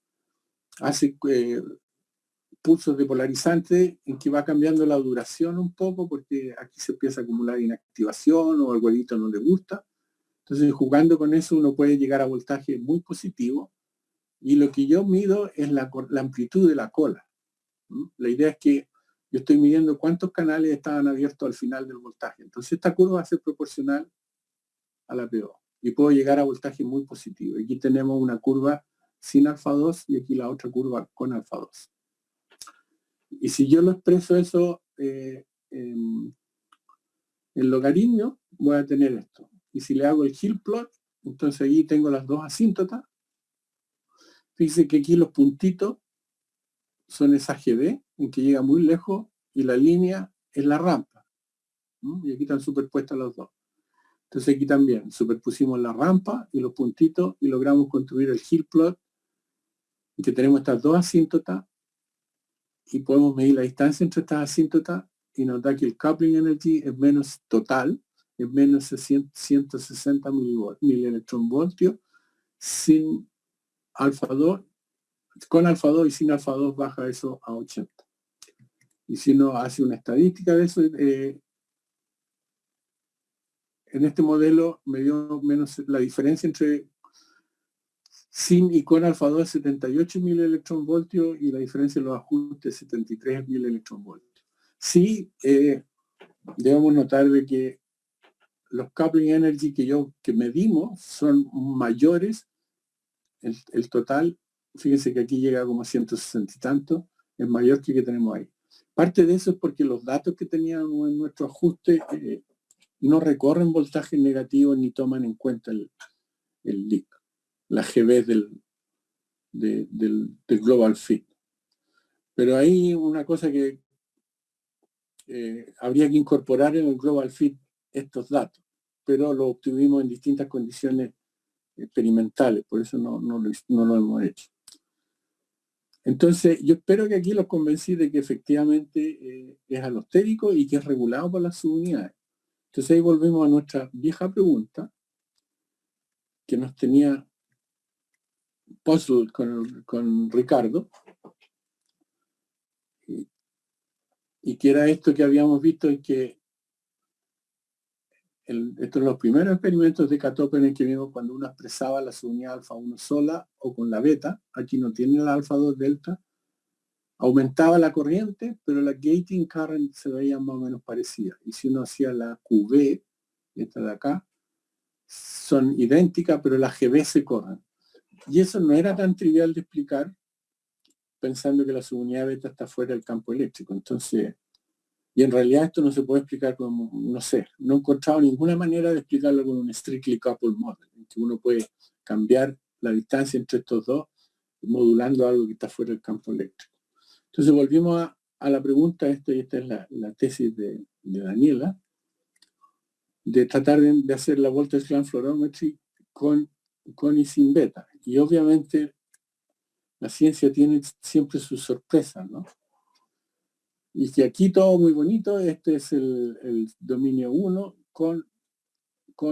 pulsos de polarizante en que va cambiando la duración un poco, porque aquí se empieza a acumular inactivación o el huevito no le gusta. Entonces, jugando con eso, uno puede llegar a voltaje muy positivo, y lo que yo mido es la amplitud de la cola. La idea es que yo estoy midiendo cuántos canales estaban abiertos al final del voltaje. Entonces esta curva va a ser proporcional a la PO, y puedo llegar a voltaje muy positivo. Aquí tenemos una curva sin alfa 2 y aquí la otra curva con alfa 2. Y si yo lo expreso eso en logaritmo, voy a tener esto. Y si le hago el Hindt plot, entonces aquí tengo las dos asíntotas. Fíjense que aquí los puntitos son esa GB, en que llega muy lejos, y la línea es la rampa. Y aquí están superpuestas los dos. Entonces aquí también superpusimos la rampa y los puntitos, y logramos construir el Hindt plot, en que tenemos estas dos asíntotas, y podemos medir la distancia entre estas asíntotas, y nos da que el coupling energy es menos total, es menos 160 milielectronvoltios, sin alfa 2, con alfa 2, y sin alfa 2 baja eso a 80. Y si uno hace una estadística de eso, en este modelo me dio menos la diferencia entre sin y con alfa 2 es 78 milielectronvoltios, y la diferencia en los ajustes es 73 milielectronvoltios. Sí, debemos notar de que los coupling energy que medimos son mayores, el total, fíjense que aquí llega como a 160 y tanto, es mayor que tenemos ahí. Parte de eso es porque los datos que teníamos en nuestro ajuste no recorren voltajes negativos ni toman en cuenta el leak, la GB del Global Fit. Pero hay una cosa que habría que incorporar en el Global Fit estos datos, pero lo obtuvimos en distintas condiciones experimentales, por eso no lo hemos hecho. Entonces, yo espero que aquí los convencí de que efectivamente es alostérico y que es regulado por las subunidades. Entonces ahí volvemos a nuestra vieja pregunta, que nos tenía puzzled con Ricardo, y que era esto que habíamos visto, en que estos son los primeros experimentos de Catopern que vimos cuando uno expresaba la subunidad alfa 1 sola o con la beta, aquí no tiene la alfa 2 delta, aumentaba la corriente, pero la gating current se veía más o menos parecida. Y si uno hacía la QV, esta de acá, son idénticas, pero las GB se corren. Y eso no era tan trivial de explicar, pensando que la subunidad beta está fuera del campo eléctrico. Entonces, y en realidad esto no se puede explicar como, no sé, no he encontrado ninguna manera de explicarlo con un strictly coupled model, en que uno puede cambiar la distancia entre estos dos, modulando algo que está fuera del campo eléctrico. Entonces volvimos a la pregunta, y esta es la tesis de Daniela, de tratar de hacer la voltage gland fluorometry con y sin beta. Y obviamente la ciencia tiene siempre sus sorpresas, ¿no? Y que aquí todo muy bonito, este es el dominio 1 con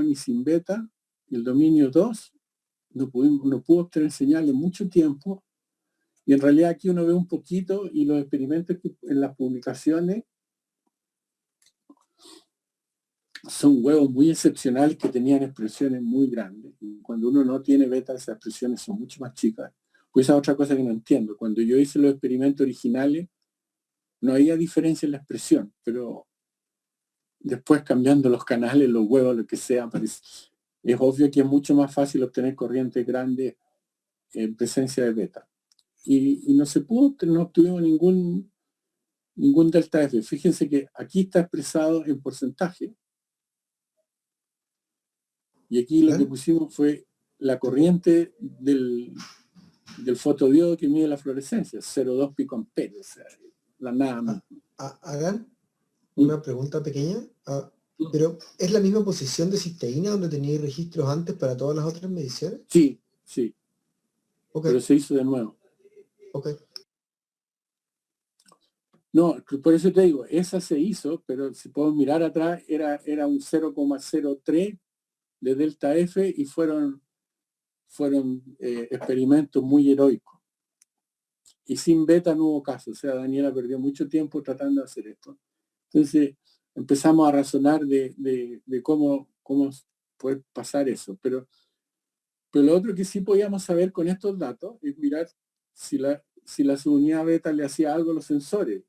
y sin beta, y el dominio 2 no pudo obtener señal en mucho tiempo, y en realidad aquí uno ve un poquito, y los experimentos que en las publicaciones son huevos muy excepcionales que tenían expresiones muy grandes, y cuando uno no tiene beta esas expresiones son mucho más chicas. Pues esa es otra cosa que no entiendo. Cuando yo hice los experimentos originales, no había diferencia en la expresión, pero después cambiando los canales, los huevos, lo que sea, es obvio que es mucho más fácil obtener corrientes grandes en presencia de beta. Y no se pudo, no obtuvimos ningún delta F. Fíjense que aquí está expresado en porcentaje. Y aquí lo que pusimos fue la corriente del fotodiodo que mide la fluorescencia, 0,2 picoamperes, o sea, la nada más. Hagan una pregunta pequeña, pero ¿es la misma posición de cisteína donde teníais registros antes para todas las otras mediciones? Sí. Okay. Pero se hizo de nuevo. Okay. No, por eso te digo, esa se hizo, pero si podemos mirar atrás, era un 0,03 de delta F y fueron experimentos muy heroicos. Y sin beta no hubo caso, o sea, Daniela perdió mucho tiempo tratando de hacer esto. Entonces empezamos a razonar de cómo poder pasar eso. Pero lo otro que sí podíamos saber con estos datos es mirar si la subunidad beta le hacía algo a los sensores.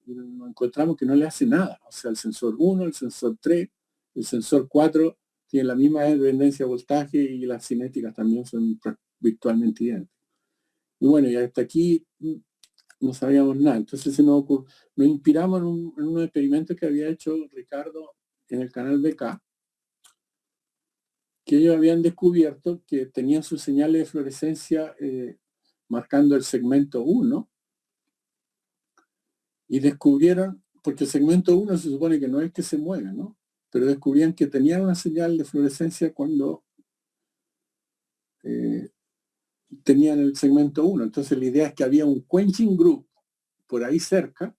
Y nos encontramos que no le hace nada. O sea, el sensor 1, el sensor 3, el sensor 4 tienen la misma dependencia de voltaje y las cinéticas también son virtualmente idénticas. Y bueno, y hasta aquí no sabíamos nada. Entonces nos inspiramos en unos experimentos que había hecho Ricardo en el canal BK, que ellos habían descubierto que tenían sus señales de fluorescencia marcando el segmento 1, y descubrieron, porque el segmento 1 se supone que no es que se mueve, ¿no? Pero descubrían que tenían una señal de fluorescencia cuando tenían el segmento 1. Entonces la idea es que había un quenching group por ahí cerca,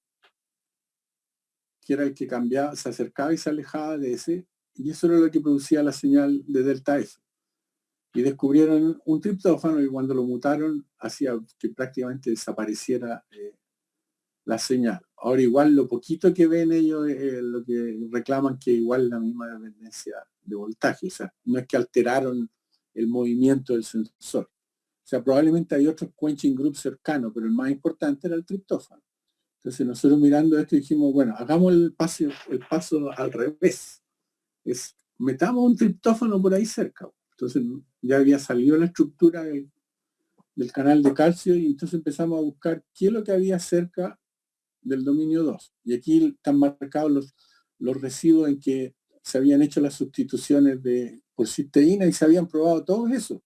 que era el que cambiaba, se acercaba y se alejaba de ese, y eso era lo que producía la señal de delta F. Y descubrieron un triptófano y cuando lo mutaron hacía que prácticamente desapareciera la señal. Ahora igual lo poquito que ven ellos lo que reclaman que igual la misma dependencia de voltaje, o sea, no es que alteraron el movimiento del sensor. O sea, probablemente hay otros quenching groups cercanos, pero el más importante era el triptófano. Entonces nosotros mirando esto dijimos, bueno, hagamos el paso al revés. Es metamos un triptófano por ahí cerca. Entonces ya había salido la estructura del canal de calcio y entonces empezamos a buscar qué es lo que había cerca del dominio 2. Y aquí están marcados los residuos en que se habían hecho las sustituciones por cisteína y se habían probado todo eso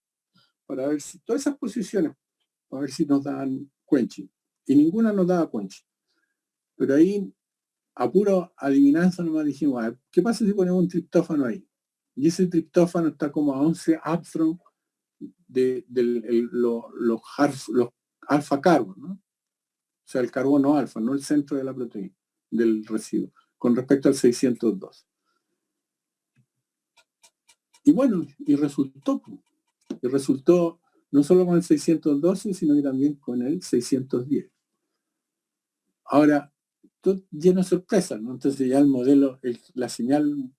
para ver si todas esas posiciones, para ver si nos daban quenching. Y ninguna nos daba quenching. Pero ahí, a puro adivinanza nomás dijimos, a ver, ¿qué pasa si ponemos un triptófano ahí? Y ese triptófano está como a 11 Armstrong de los alfa carbon, ¿no? O sea, el carbono alfa, no el centro de la proteína, del residuo, con respecto al 602. Y bueno, y resultó no solo con el 612, sino que también con el 610. Ahora, todo lleno de sorpresas, ¿no? Entonces ya el modelo, la señal,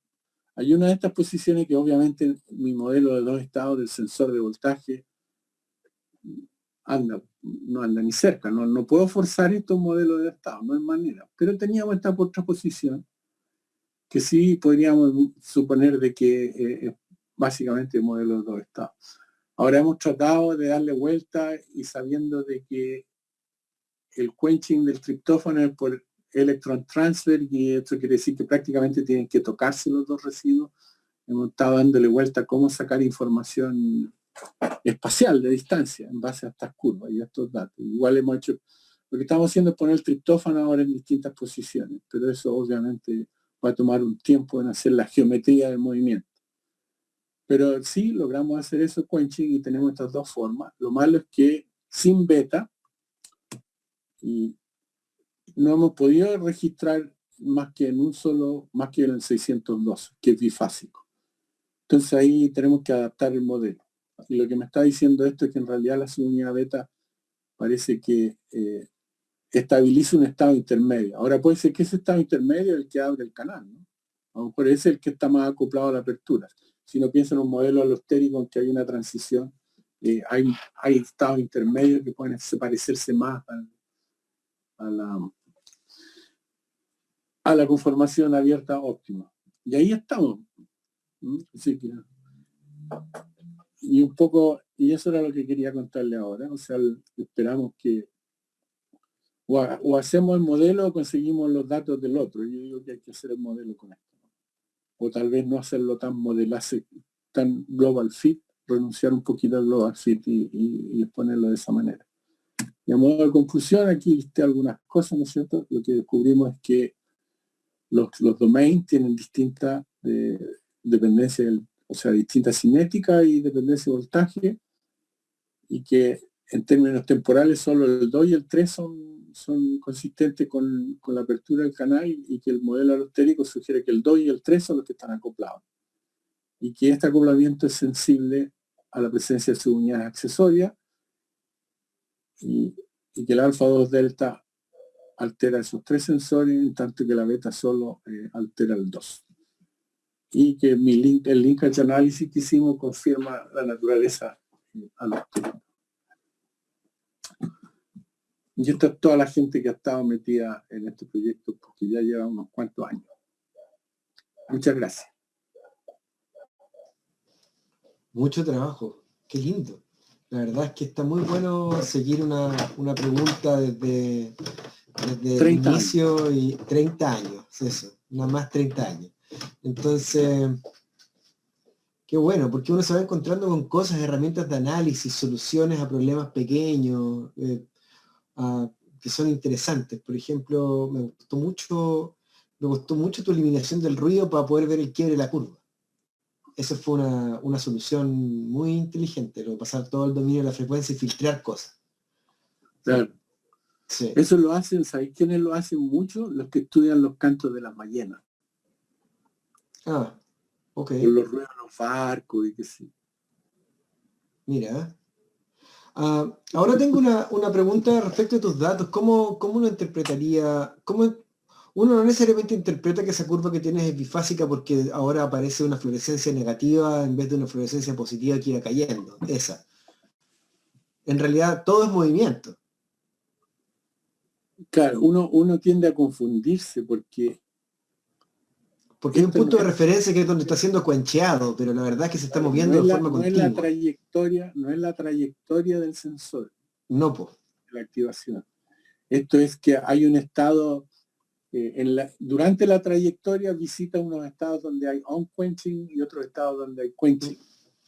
hay una de estas posiciones que obviamente mi modelo de 2 estados del sensor de voltaje no anda ni cerca, no puedo forzar estos modelos de estado, no hay manera. Pero teníamos esta otra posición que sí podríamos suponer de que básicamente el modelo de 2 estados. Ahora hemos tratado de darle vuelta y sabiendo de que el quenching del triptófano es por electron transfer y esto quiere decir que prácticamente tienen que tocarse los dos residuos. Hemos estado dándole vuelta a cómo sacar información espacial de distancia en base a estas curvas y a estos datos. Igual hemos hecho, lo que estamos haciendo es poner el triptófano ahora en distintas posiciones, pero eso obviamente va a tomar un tiempo en hacer la geometría del movimiento. Pero sí logramos hacer eso quenching y tenemos estas dos formas. Lo malo es que sin beta y no hemos podido registrar más que en más que en el 612, que es bifásico. Entonces ahí tenemos que adaptar el modelo. Y lo que me está diciendo esto es que en realidad la subunidad beta parece que estabiliza un estado intermedio. Ahora puede ser que ese estado intermedio es el que abre el canal, ¿no? A lo mejor es el que está más acoplado a la apertura. Si no piensa en un modelo alostérico en que hay una transición, hay estados intermedios que pueden parecerse más a la conformación abierta óptima. Y ahí estamos. Así que, y un poco, y eso era lo que quería contarle ahora. O sea, esperamos que o hacemos el modelo o conseguimos los datos del otro. Yo digo que hay que hacer el modelo con esto. O tal vez no hacerlo tan tan global fit, renunciar un poquito al global fit y ponerlo de esa manera. Y a modo de conclusión, aquí listé algunas cosas, ¿no es cierto? Lo que descubrimos es que los domains tienen distinta dependencia, o sea, distinta cinética y dependencia de voltaje, y que en términos temporales solo el 2 y el 3 son consistentes con la apertura del canal y que el modelo alostérico sugiere que el 2 y el 3 son los que están acoplados. Y que este acoplamiento es sensible a la presencia de subunidades accesorias y que el alfa 2 delta altera esos 3 sensores, en tanto que la beta solo altera el 2. Y que el linkage análisis que hicimos confirma la naturaleza alostérica. Y esta es toda la gente que ha estado metida en este proyecto porque ya lleva unos cuantos años. Muchas gracias. Mucho trabajo, qué lindo. La verdad es que está muy bueno seguir una pregunta desde el inicio años. Y 30 años, eso, nada más 30 años. Entonces, qué bueno, porque uno se va encontrando con cosas, herramientas de análisis, soluciones a problemas pequeños, que son interesantes. Por ejemplo, me gustó mucho tu eliminación del ruido para poder ver el quiebre de la curva. Esa fue una solución muy inteligente, lo pasar todo el dominio de la frecuencia y filtrar cosas. Claro. Sí. Eso lo hacen, ¿sabes quiénes lo hacen mucho? Los que estudian los cantos de las ballenas. Ah, ok. Con los ruidos de los barcos y que sí. Mira. Ahora tengo una pregunta respecto a tus datos. ¿Cómo uno interpretaría? Uno no necesariamente interpreta que esa curva que tienes es bifásica porque ahora aparece una fluorescencia negativa en vez de una fluorescencia positiva que iba cayendo. Esa. En realidad todo es movimiento. Claro, uno tiende a confundirse porque Porque hay un Esto punto no de es- referencia que es donde está siendo cuencheado, pero la verdad es que se está no moviendo es de la, forma no es la continua. trayectoria, no es la trayectoria del sensor, No, pues. de la activación. Esto es que hay un estado, durante la trayectoria visita unos estados donde hay on-quenching y otros estados donde hay quenching.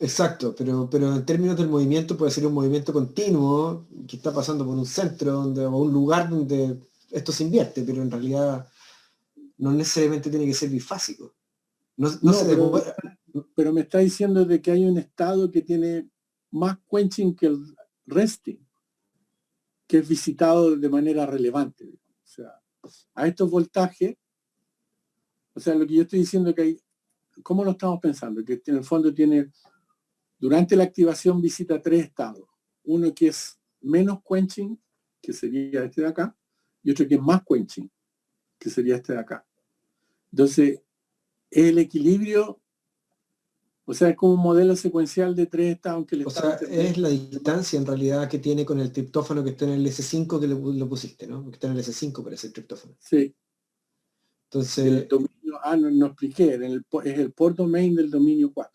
Exacto, pero en términos del movimiento puede ser un movimiento continuo que está pasando por un centro o un lugar donde esto se invierte, pero en realidad no necesariamente tiene que ser bifásico. No se No, le puede- pero me está diciendo de que hay un estado que tiene más quenching que el resting, que es visitado de manera relevante. O sea, a estos voltajes, o sea, lo que yo estoy diciendo es que hay, ¿cómo lo estamos pensando? Que en el fondo tiene, durante la activación visita 3 estados. Uno que es menos quenching, que sería este de acá, y otro que es más quenching, que sería este de acá. Entonces, el equilibrio, o sea, es como un modelo secuencial de 3 estados, aunque el O estado sea, es la intermedio. distancia en realidad que tiene con el triptófano que está en el S5 que lo pusiste, ¿no? Que está en el S5 parece el triptófano. Sí, del Entonces, dominio, no expliqué, es el port domain del dominio 4.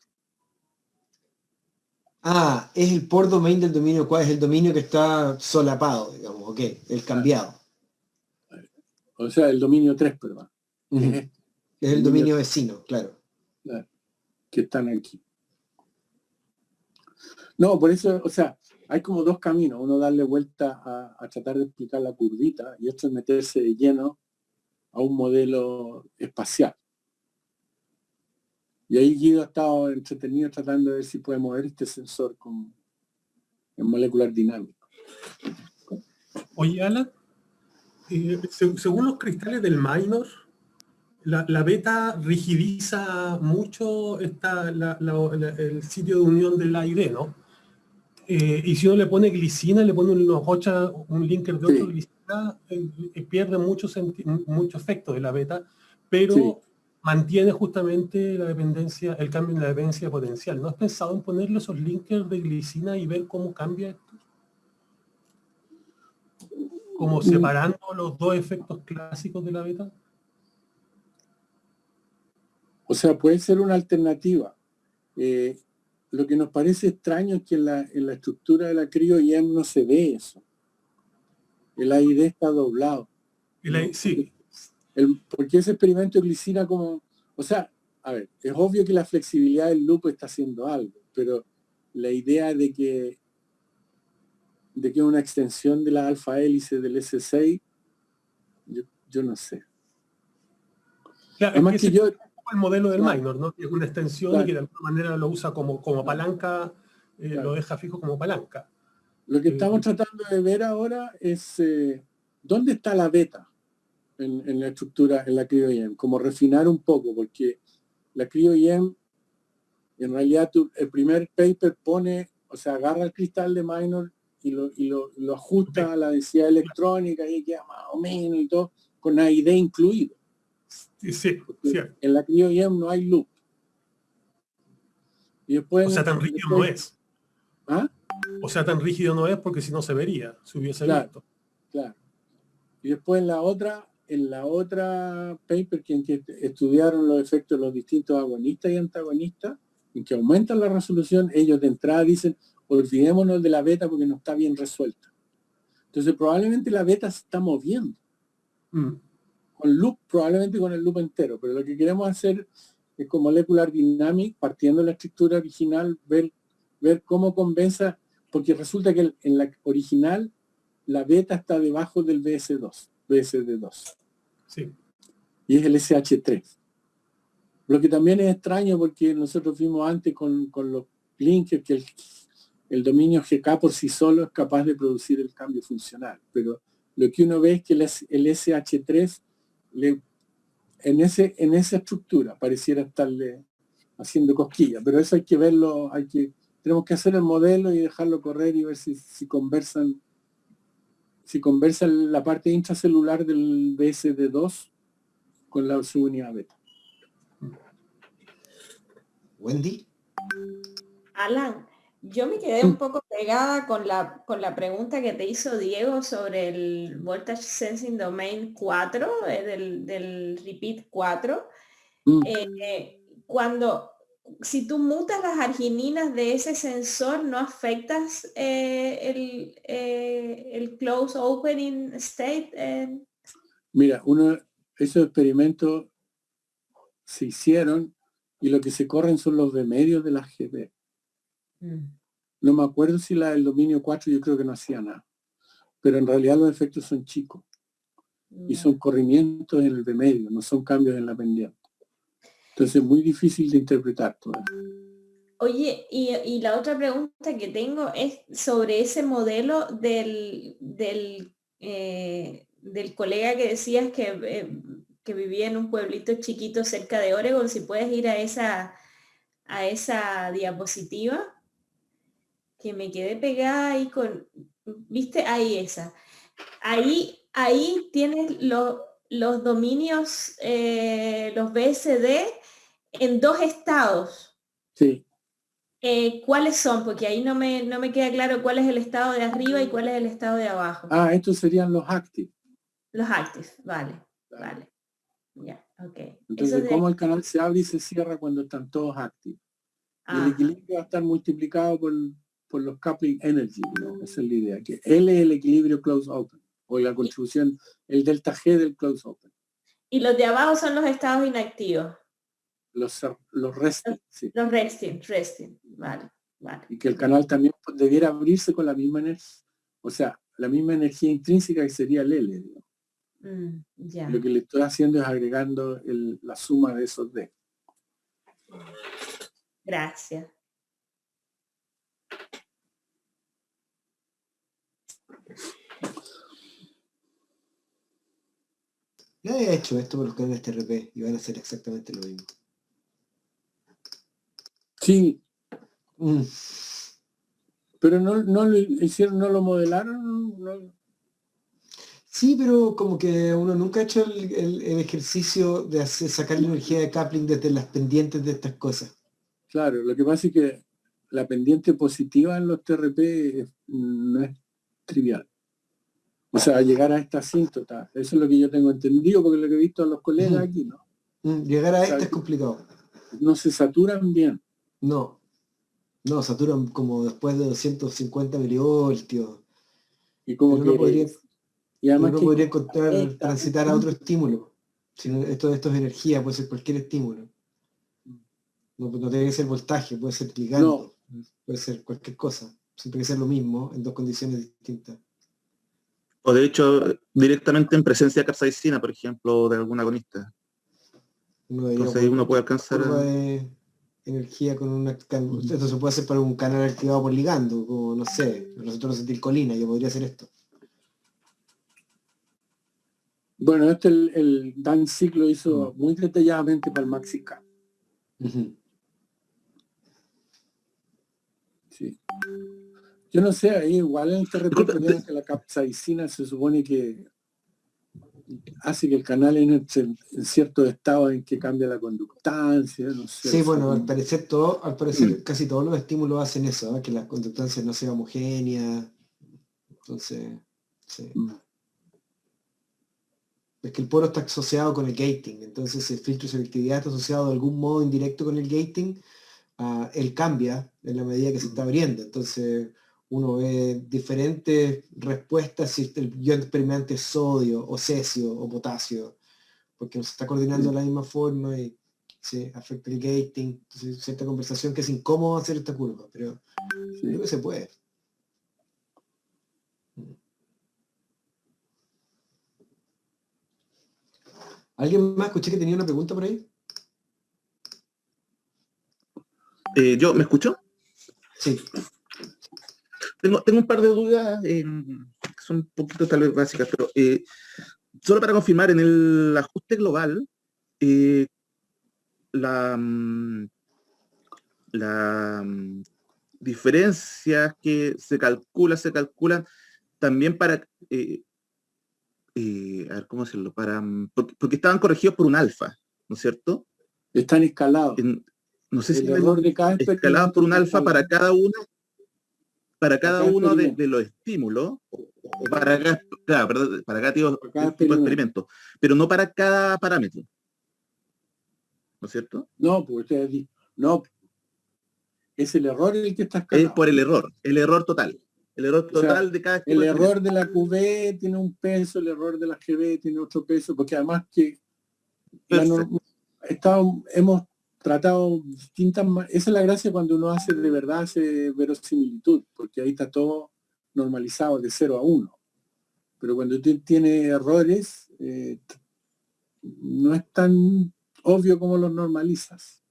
es el port domain del dominio, ¿cuál es el dominio que está solapado, digamos, ok, el cambiado. O sea, el dominio 3, perdón. Que Ujú. es este, Es el dominio vecino, claro. que están aquí. No, por eso, o sea, hay como dos caminos. Uno darle vuelta a tratar de explicar la curvita y otro es meterse de lleno a un modelo espacial. Y ahí Guido ha estado entretenido tratando de ver si puede mover este sensor en molecular dinámico. Oye, Alan, según los cristales del minor, la beta rigidiza mucho el sitio de unión del A y D, ¿no? Y si uno le pone glicina, le pone un linker de 8 Sí, glicina, pierde mucho efecto de la beta, sí. pero mantiene justamente la dependencia, el cambio en la dependencia potencial. ¿No has pensado en ponerle esos linkers de glicina y ver cómo cambia esto? Como separando los dos efectos clásicos de la beta. O sea, puede ser una alternativa. Lo que nos parece extraño es que en la estructura de la cryo-EM no se ve eso. El AID está doblado. ¿No? Sí. Porque ese experimento de glicina como... O sea, a ver, es obvio que la flexibilidad del loop está haciendo algo, pero la idea de que una extensión de la alfa hélice del S6, yo no sé. Claro, es Además que que ese yo... es el modelo del Claro, minor, ¿no? Que es una extensión y claro, que de alguna manera lo usa como palanca, claro. lo deja fijo como palanca. Lo que estamos tratando de ver ahora es dónde está la beta en la estructura, en la cryo-EM, como refinar un poco, porque la cryo-EM, en realidad el primer paper pone, o sea, agarra el cristal de minor y lo ajusta a la densidad electrónica y queda más o menos y todo, con AID incluido. Sí, cierto. En la cryo-EM no hay loop. Y después, O sea, tan rígido no es. ¿Ah? O sea, tan rígido no es porque si no se vería, se hubiese visto. Claro. Y después en la otra paper en que estudiaron los efectos de los distintos agonistas y antagonistas, en que aumentan la resolución, ellos de entrada dicen, olvidémonos de la beta porque no está bien resuelta. Entonces probablemente la beta se está moviendo. Con loop, probablemente con el loop entero, pero lo que queremos hacer es con Molecular Dynamics, partiendo de la estructura original, ver cómo convenza, porque resulta que en la original la beta está debajo del BSD2. Sí. Y es el SH3. Lo que también es extraño porque nosotros vimos antes con los linkers que el dominio GK por sí solo es capaz de producir el cambio funcional, pero lo que uno ve es que el SH3 en esa estructura pareciera estarle haciendo cosquillas, pero eso hay que verlo, tenemos que hacer el modelo y dejarlo correr y ver si conversan la parte intracelular del BSD2 con la subunidad beta. Wendy. Alan, yo me quedé un poco pegada con la pregunta que te hizo Diego sobre el Voltage Sensing Domain 4, del Repeat 4. Si tú mutas las argininas de ese sensor, ¿no afectas el close opening state? Mira, esos experimentos se hicieron y lo que se corren son los bemedios de las GB. No me acuerdo si la del dominio 4 yo creo que no hacía nada. Pero en realidad los efectos son chicos. Y son corrimientos en el bemedio, no son cambios en la pendiente. Entonces es muy difícil de interpretar todo eso. Oye, y la otra pregunta que tengo es sobre ese modelo del colega que decías que vivía en un pueblito chiquito cerca de Oregon. Si puedes ir a esa diapositiva, que me quedé pegada ahí viste, ahí esa. Ahí tienes los dominios, los BSD en 2 estados. Sí. ¿Cuáles son? Porque ahí no me queda claro cuál es el estado de arriba y cuál es el estado de abajo. Estos serían los active. Los active, vale. Ya, ok. Entonces, cómo el canal se abre y se cierra cuando están todos active. Y el equilibrio va a estar multiplicado por los coupling energy, ¿no? Esa es la idea, que L es el equilibrio close open, o la contribución, el delta G del close open. Y los de abajo son los estados inactivos. Los resting, sí. Los resting, vale. Y que el canal también debiera abrirse con la misma energía, o sea, la misma energía intrínseca que sería el L, digamos. Ya. Lo que le estoy haciendo es agregando la suma de esos D. Gracias. Ya he hecho esto por los canales TRP y van a hacer exactamente lo mismo. Sí. Pero no lo hicieron, no lo modelaron. No. Sí, pero como que uno nunca ha hecho el ejercicio de sacar la energía de coupling desde las pendientes de estas cosas. Claro, lo que pasa es que la pendiente positiva en los TRP no es trivial. O sea, llegar a esta asíntota, eso es lo que yo tengo entendido, porque lo que he visto a los colegas aquí, ¿no? Llegar a esta es complicado. No se saturan bien. No, saturan como después de 250 milivoltios. Y como pero que... Y además no podría transitar a otro estímulo. Sino esto es energía, puede ser cualquier estímulo. No tiene que ser voltaje, puede ser ligando, puede ser cualquier cosa. Siempre que ser lo mismo en 2 condiciones distintas. O de hecho, directamente en presencia de capsaicina, por ejemplo, de algún agonista. Entonces ahí uno puede alcanzar... de energía con una... Esto se puede hacer para un canal activado por ligando, como, no sé, nosotros acetilcolina, yo podría hacer esto. Bueno, el Dan Sick lo hizo muy detalladamente para el Maxi-K. Sí. Yo no sé, ahí igual en el TRP ponían que la capsaicina se supone que hace que el canal entre en cierto estado en que cambia la conductancia, no sé. Sí, bueno, al parecer casi todos los estímulos hacen eso, que la conductancia no sea homogénea. Entonces, sí. Es que el poro está asociado con el gating, entonces el filtro de selectividad está asociado de algún modo indirecto con el gating. Él cambia en la medida que se está abriendo, entonces uno ve diferentes respuestas si el ion permeante es sodio o cesio o potasio, porque no se está coordinando de la misma forma y se afecta el gating. Entonces cierta conversación que es incómodo hacer esta curva, pero creo que se puede. ¿Alguien más? Escuché que tenía una pregunta por ahí. ¿Yo me escucho? Sí. Tengo un par de dudas, que son un poquito tal vez básicas, pero solo para confirmar, en el ajuste global, la diferencias que se calculan también para, a ver, ¿cómo decirlo? Porque estaban corregidos por un alfa, ¿no es cierto? Están escalados. No sé si el error de cada escalados por un alfa para cada uno de los estímulos, o para cada tipo de experimento, pero no para cada parámetro. ¿no es cierto? No, pues ustedes dicen, no, es el error el que está escalado. Es por el error total. El error O sea, total de cada el error de la QV tiene un peso, el error de la GB tiene otro peso, porque además que hemos tratado distintas, esa es la gracia cuando uno hace de verdad, hace verosimilitud, porque ahí está todo normalizado de 0 a 1. Pero cuando tú tienes errores, no es tan obvio como los normalizas.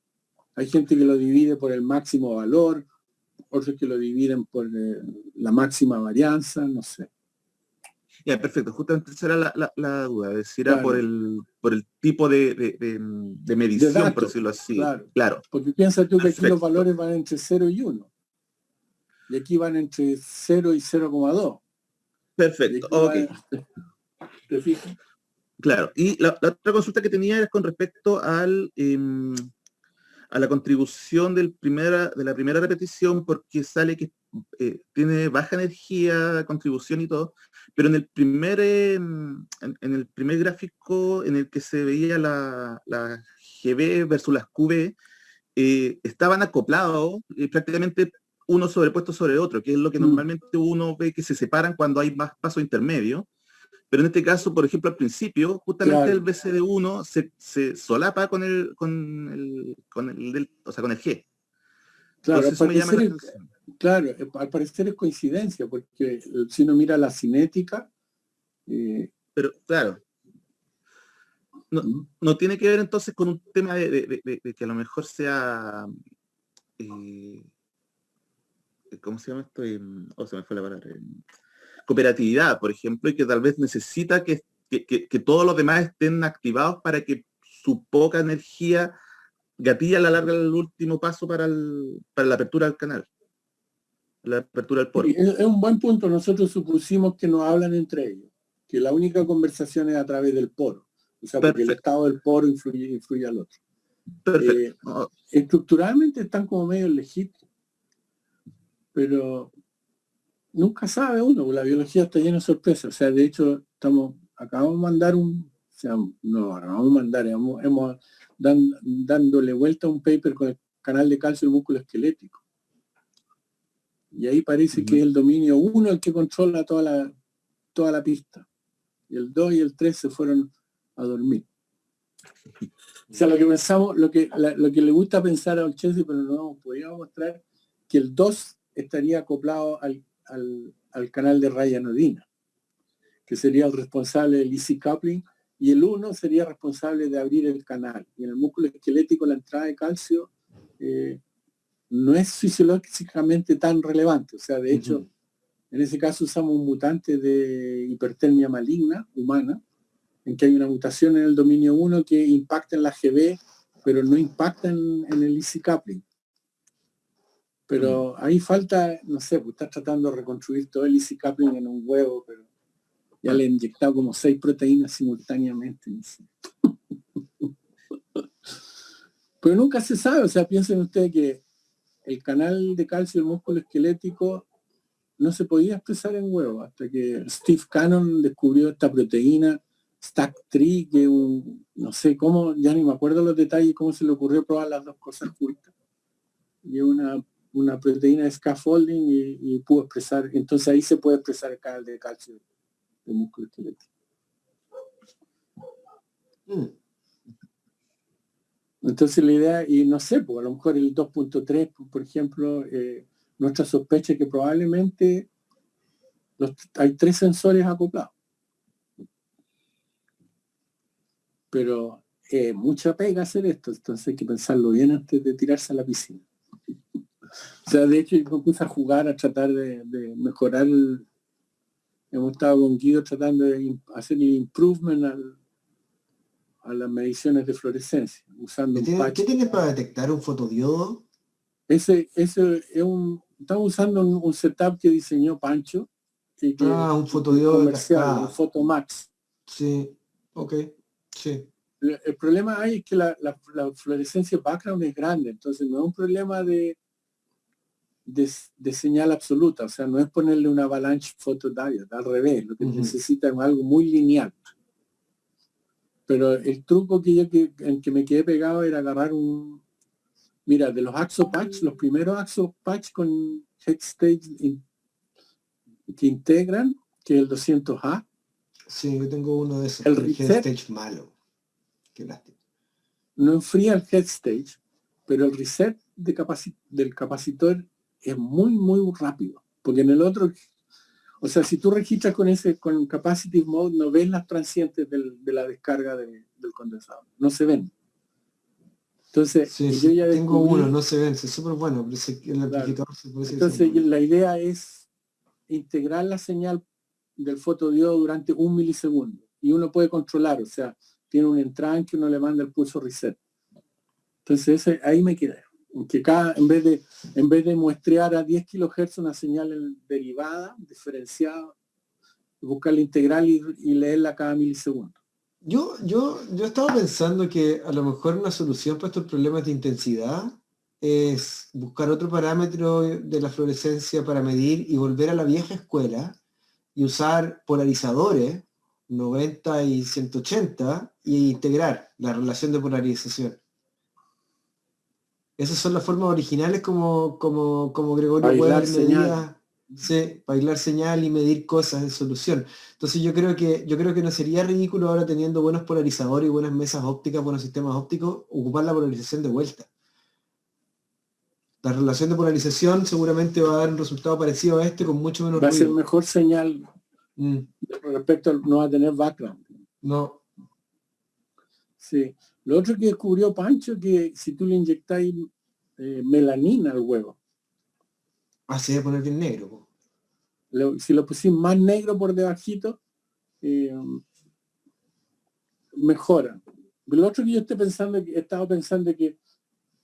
Hay gente que lo divide por el máximo valor, otros que lo dividen por la máxima varianza, no sé. Ya, perfecto. Justamente esa era la duda, es decir, era Claro. por el tipo de medición, De datos, por decirlo así. claro. Porque piensa tú que aquí los valores van entre 0 y 1. Y aquí van entre 0 y 0,2. Perfecto, ok. ¿Te fijas? Claro. Y la otra consulta que tenía era con respecto a la contribución de la primera repetición, porque sale que tiene baja energía, contribución y todo, pero en el primer gráfico en el que se veía la GB versus las QB, estaban acoplados prácticamente uno sobrepuesto sobre otro, que es lo que normalmente uno ve que se separan cuando hay más pasos intermedios. Pero en este caso, por ejemplo, al principio, justamente el BCD1 se solapa con el G. Claro, entonces eso me llama la atención. Claro, al parecer es coincidencia, porque si uno mira la cinética... pero claro, no tiene que ver entonces con un tema de que a lo mejor sea... ¿cómo se llama esto? Se me fue la palabra. Cooperatividad, por ejemplo, y que tal vez necesita que todos los demás estén activados para que su poca energía gatilla a la larga el último paso para la apertura del canal, la apertura del poro. Sí, es un buen punto. Nosotros supusimos que no hablan entre ellos, que la única conversación es a través del poro, o sea, porque el estado del poro influye al otro. Perfecto. Estructuralmente están como medio legítimos, pero nunca sabe uno, la biología está llena de sorpresas. O sea, de hecho, acabamos de mandar hemos dándole vuelta a un paper con el canal de calcio del músculo esquelético. Y ahí parece que es el dominio 1 el que controla toda la pista. Y el 2 y el 3 se fueron a dormir. O sea, lo que pensamos, lo que le gusta pensar a Olchesi, pero no podíamos mostrar, que el 2 estaría acoplado al canal de raya anodina, que sería el responsable del easy coupling, y el 1 sería responsable de abrir el canal. Y en el músculo esquelético la entrada de calcio no es fisiológicamente tan relevante. O sea, de hecho, en ese caso usamos un mutante de hipertermia maligna, humana, en que hay una mutación en el dominio 1 que impacta en la GB, pero no impacta en el easy coupling. Pero ahí falta, no sé, pues estás tratando de reconstruir todo el easy coupling en un huevo, pero ya le he inyectado como 6 proteínas simultáneamente. No sé. Pero nunca se sabe. O sea, piensen ustedes que el canal de calcio del músculo esquelético no se podía expresar en huevo hasta que Steve Cannon descubrió esta proteína STAC3, que no sé cómo, ya ni me acuerdo los detalles, cómo se le ocurrió probar las dos cosas juntas. Y una proteína de scaffolding y pudo expresar, entonces ahí se puede expresar el canal de calcio del músculo esquelético. Entonces la idea, y no sé, pues a lo mejor el 2.3, por ejemplo, nuestra sospecha es que probablemente hay 3 sensores acoplados. Pero mucha pega hacer esto, entonces hay que pensarlo bien antes de tirarse a la piscina. O sea, de hecho, yo me puse a jugar, a tratar de mejorar. Hemos estado con Guido tratando de hacer el improvement a las mediciones de fluorescencia, usando un patch. ¿Qué tienes para detectar un fotodiodo? Estamos usando un setup que diseñó Pancho. Un fotodiodo comercial, un Photomax. Sí, ok, sí. El problema ahí es que la fluorescencia background es grande, entonces no es un problema de señal absoluta, o sea, no es ponerle una avalanche photodiode, al revés, lo que necesita es algo muy lineal. Pero el truco en que me quedé pegado era agarrar mira, de los Axo Patch, los primeros Axo Patch con Headstage que integran, que es el 200A. Sí, yo tengo uno de esos, El pero el reset Headstage malo. Qué lástima. no enfría el Headstage, pero el reset del capacitor es muy, muy rápido. Porque en el otro, o sea, si tú registras con Capacitive Mode, no ves las transientes de la descarga del condensador. No se ven. Entonces, Sí, yo ya tengo descubrí, uno, no se ven, es súper bueno, pero el claro, amplificador se puede decir entonces bueno. la idea es integrar la señal del fotodiodo durante 1 milisegundo. Y uno puede controlar, o sea, tiene una entrada en que uno le manda el pulso reset. Entonces ahí me quedé. Que en vez de muestrear a 10 kHz una señal derivada, diferenciada, buscar la integral y leerla cada milisegundo. Yo estaba pensando que a lo mejor una solución para estos problemas de intensidad es buscar otro parámetro de la fluorescencia para medir y volver a la vieja escuela y usar polarizadores 90 y 180 e integrar la relación de polarización. Esas son las formas originales como Gregorio Aislar Weber señal. medía, sí, para aislar señal y medir cosas en solución. Entonces yo creo que no sería ridículo ahora teniendo buenos polarizadores y buenas mesas ópticas, buenos sistemas ópticos, ocupar la polarización de vuelta. La relación de polarización seguramente va a dar un resultado parecido a este con mucho menos Va a ser ruido. mejor señal respecto a no va a tener background. No. Sí. Lo otro que descubrió Pancho, que si tú le inyectáis melanina al huevo, Se va a poner bien negro. Po. si lo pusís más negro por debajito, mejora. Lo otro que yo estaba pensando que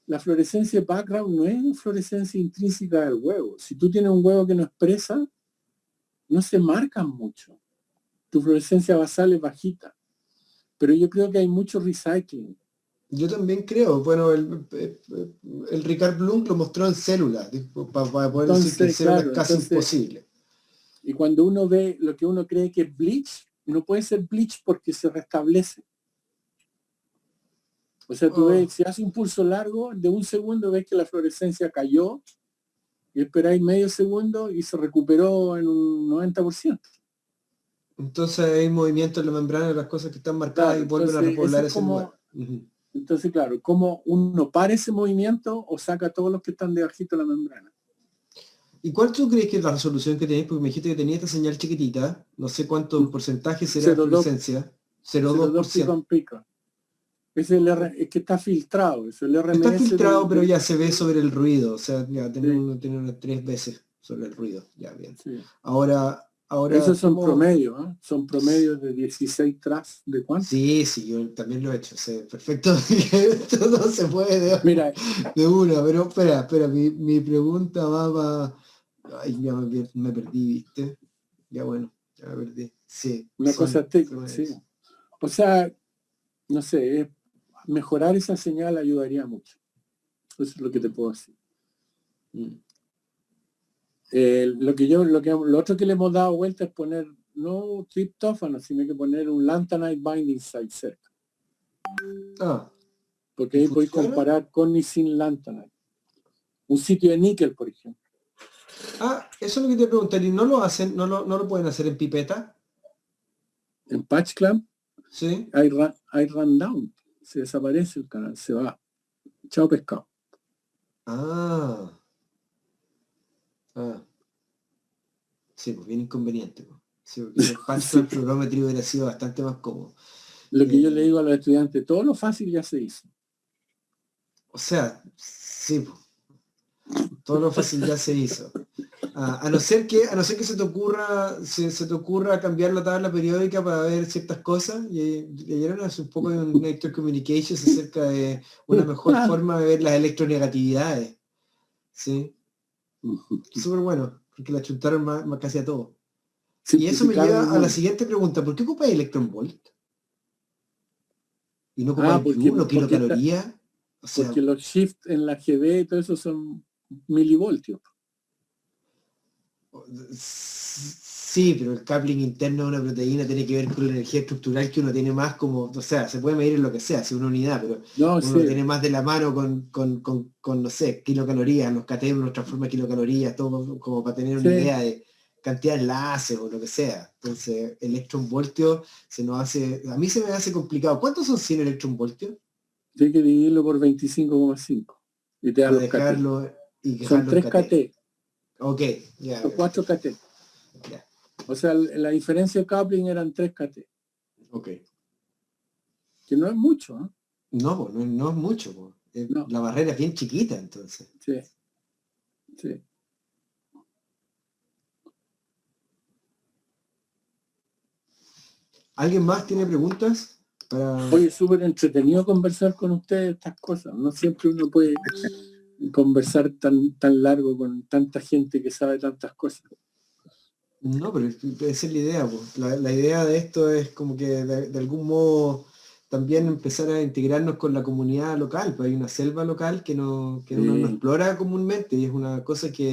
la fluorescencia background no es fluorescencia intrínseca del huevo. Si tú tienes un huevo que no expresa, no se marcan mucho. Tu fluorescencia basal es bajita. Pero yo creo que hay mucho recycling. Yo también creo. Bueno, el Ricard Blum lo mostró en células, para poder decir que en células es casi imposible. Y cuando uno ve lo que uno cree que es bleach, no puede ser bleach porque se restablece. O sea, tú ves, si hace un pulso largo de 1 segundo, ves que la fluorescencia cayó y esperáis medio segundo y se recuperó en un 90%. Entonces hay movimiento en la membrana de las cosas que están marcadas, claro, y vuelven a repoblar ese lugar. Entonces, claro, ¿cómo uno para ese movimiento o saca todos los que están debajito de la membrana? ¿Y cuál tú crees que es la resolución que tenéis? Porque me dijiste que tenía esta señal chiquitita, no sé cuánto porcentaje será de fluorescencia. 0,2%. Pico. Es que está filtrado, es el RMS. Está filtrado, pero ya se ve sobre el ruido, o sea, ya tiene unas 3 veces sobre el ruido, ya bien. Sí. Ahora esos son promedios, ¿eh? Son promedios de 16 tras, ¿de cuánto? Sí, yo también lo he hecho, sé perfecto. Esto no se puede de una, pero espera, mi pregunta va. Ay, ya me perdí, ¿viste? Ya bueno, ya me perdí. Sí. Una cosa sí. O sea, no sé, mejorar esa señal ayudaría mucho. Eso es lo que te puedo decir. Lo otro que le hemos dado vuelta es poner no triptófano, sino que poner un lanthanide binding site cerca. Porque ahí podéis comparar con y sin lanthanide. Un sitio de níquel, por ejemplo. Eso es lo que te preguntaría. ¿Y no lo hacen, no lo pueden hacer en pipeta? En patch clamp, sí. Hay run down. Se desaparece el canal, se va. Chao pescado. Sí, pues bien inconveniente. Pues. Sí, porque el patch clamp fluorómetro hubiera sido bastante más cómodo. Lo que yo le digo a los estudiantes, todo lo fácil ya se hizo. O sea, sí, pues. Todo lo fácil ya se hizo. A no ser que se te ocurra cambiar la tabla periódica para ver ciertas cosas. Y leyeron hace un poco de un Electro Communications acerca de una mejor forma de ver las electronegatividades. ¿Sí? Súper bueno, porque la chuntaron más casi a todo. Y eso me lleva a la siguiente pregunta. ¿Por qué ocupáis electron volt? ¿Y no ocupáis Joule o kilocalorías? O sea, porque los shifts en la GB y todo eso son milivoltios. Sí, pero el coupling interno de una proteína tiene que ver con la energía estructural que uno tiene más como, o sea, se puede medir en lo que sea, si una unidad, pero No, uno lo sí, tiene más de la mano con, no sé, kilocalorías, los KT nos transforma en kilocalorías, todo como para tener una sí. idea de cantidad de enlaces o lo que sea. Entonces, electronvoltio se nos hace, a mí se me hace complicado. ¿Cuántos son 100 electronvoltios? Tienes que dividirlo por 25,5 y te da Para los KT. dejarlo y Son dejarlo en 3 KT, Ok, ya. o 4 KT. Ya, O sea, la diferencia de coupling eran 3 KT, ok. que no es mucho, ¿eh? No, pues, no es mucho, pues. No. La barrera es bien chiquita, entonces. Sí, sí. ¿Alguien más tiene preguntas? Para... Oye, súper entretenido conversar con ustedes estas cosas. No siempre uno puede conversar tan largo con tanta gente que sabe tantas cosas. No, pero esa es la idea, pues. La idea de esto es como que de algún modo también empezar a integrarnos con la comunidad local, pues hay una selva local que uno no Sí. explora comúnmente y es una cosa que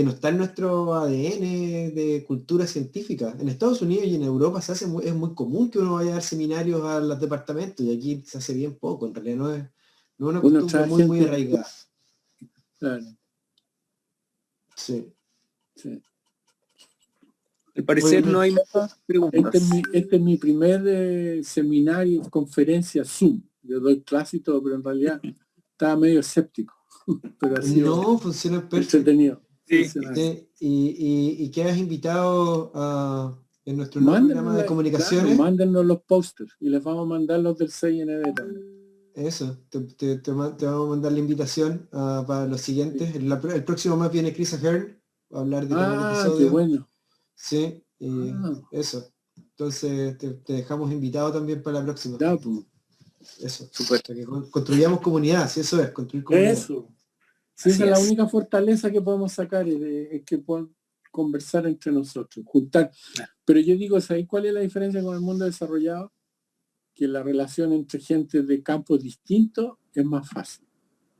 no está en nuestro ADN de cultura científica. En Estados Unidos y en Europa es muy común que uno vaya a dar seminarios a los departamentos y aquí se hace bien poco, en realidad no es una Uno costumbre trae muy gente. arraigada. Claro, Sí. sí. Al parecer Oye, no hay más preguntas. Este es mi primer seminario, conferencia Zoom. Yo doy clase y todo, pero en realidad estaba medio escéptico. Pero ha sido no, funciona perfecto. entretenido. Sí. Funciona. Sí, y que has invitado en nuestro nuevo programa de comunicaciones. Claro, mándennos los pósters y les vamos a mandar los del 6NB también. Eso, te vamos a mandar la invitación para los siguientes. El próximo más viene Chris Ahern a hablar de primer Ah, episodio. qué bueno. Sí, y Ah. eso. Entonces te dejamos invitado también para la próxima. Ya, pues. Eso. Súper. Para que construyamos comunidad, si eso es, construir comunidad. Eso. Sí, esa es la única fortaleza que podemos sacar, es que podemos conversar entre nosotros, juntar. Pero yo digo, ¿sabes cuál es la diferencia con el mundo desarrollado? Que la relación entre gente de campos distintos es más fácil.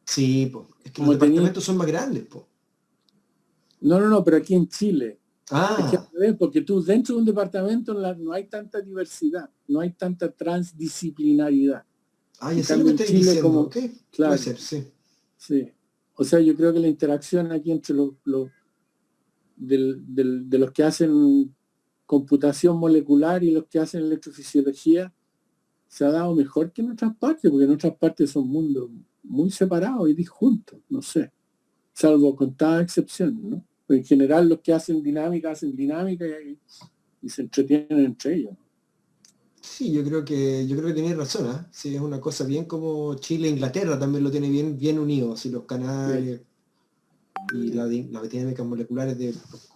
Sí, po. Es que Como los departamentos son más grandes, po. No, pero aquí en Chile. Es que Ah, al revés, porque tú dentro de un departamento no hay tanta diversidad, no hay tanta transdisciplinaridad. y En así lo cambio, me en estáis Chile, diciendo, como, ok. claro, Puede ser, sí. sí. O sea, yo creo que la interacción aquí entre de los que hacen computación molecular y los que hacen electrofisiología se ha dado mejor que en otras partes, porque en otras partes son mundos muy separados y disjuntos, no sé, salvo contadas excepciones, ¿no? Pero en general los que hacen dinámica y se entretienen entre ellos. Sí, yo creo que tenéis razón, ¿eh? Sí, es una cosa bien como Chile e Inglaterra también lo tiene bien unido, así los canales y las dinámicas moleculares de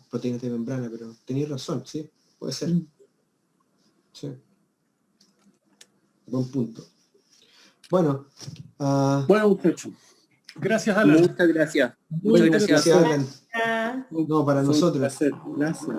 proteínas de membrana, pero tenéis razón, sí, puede ser. Sí. Buen punto. Bueno, Bueno, muchachos. Gracias, Alan. Muchas gracias. Muy Muchas gracias. gracias, Alan. Ah. No, para Fue un nosotros. placer. Gracias.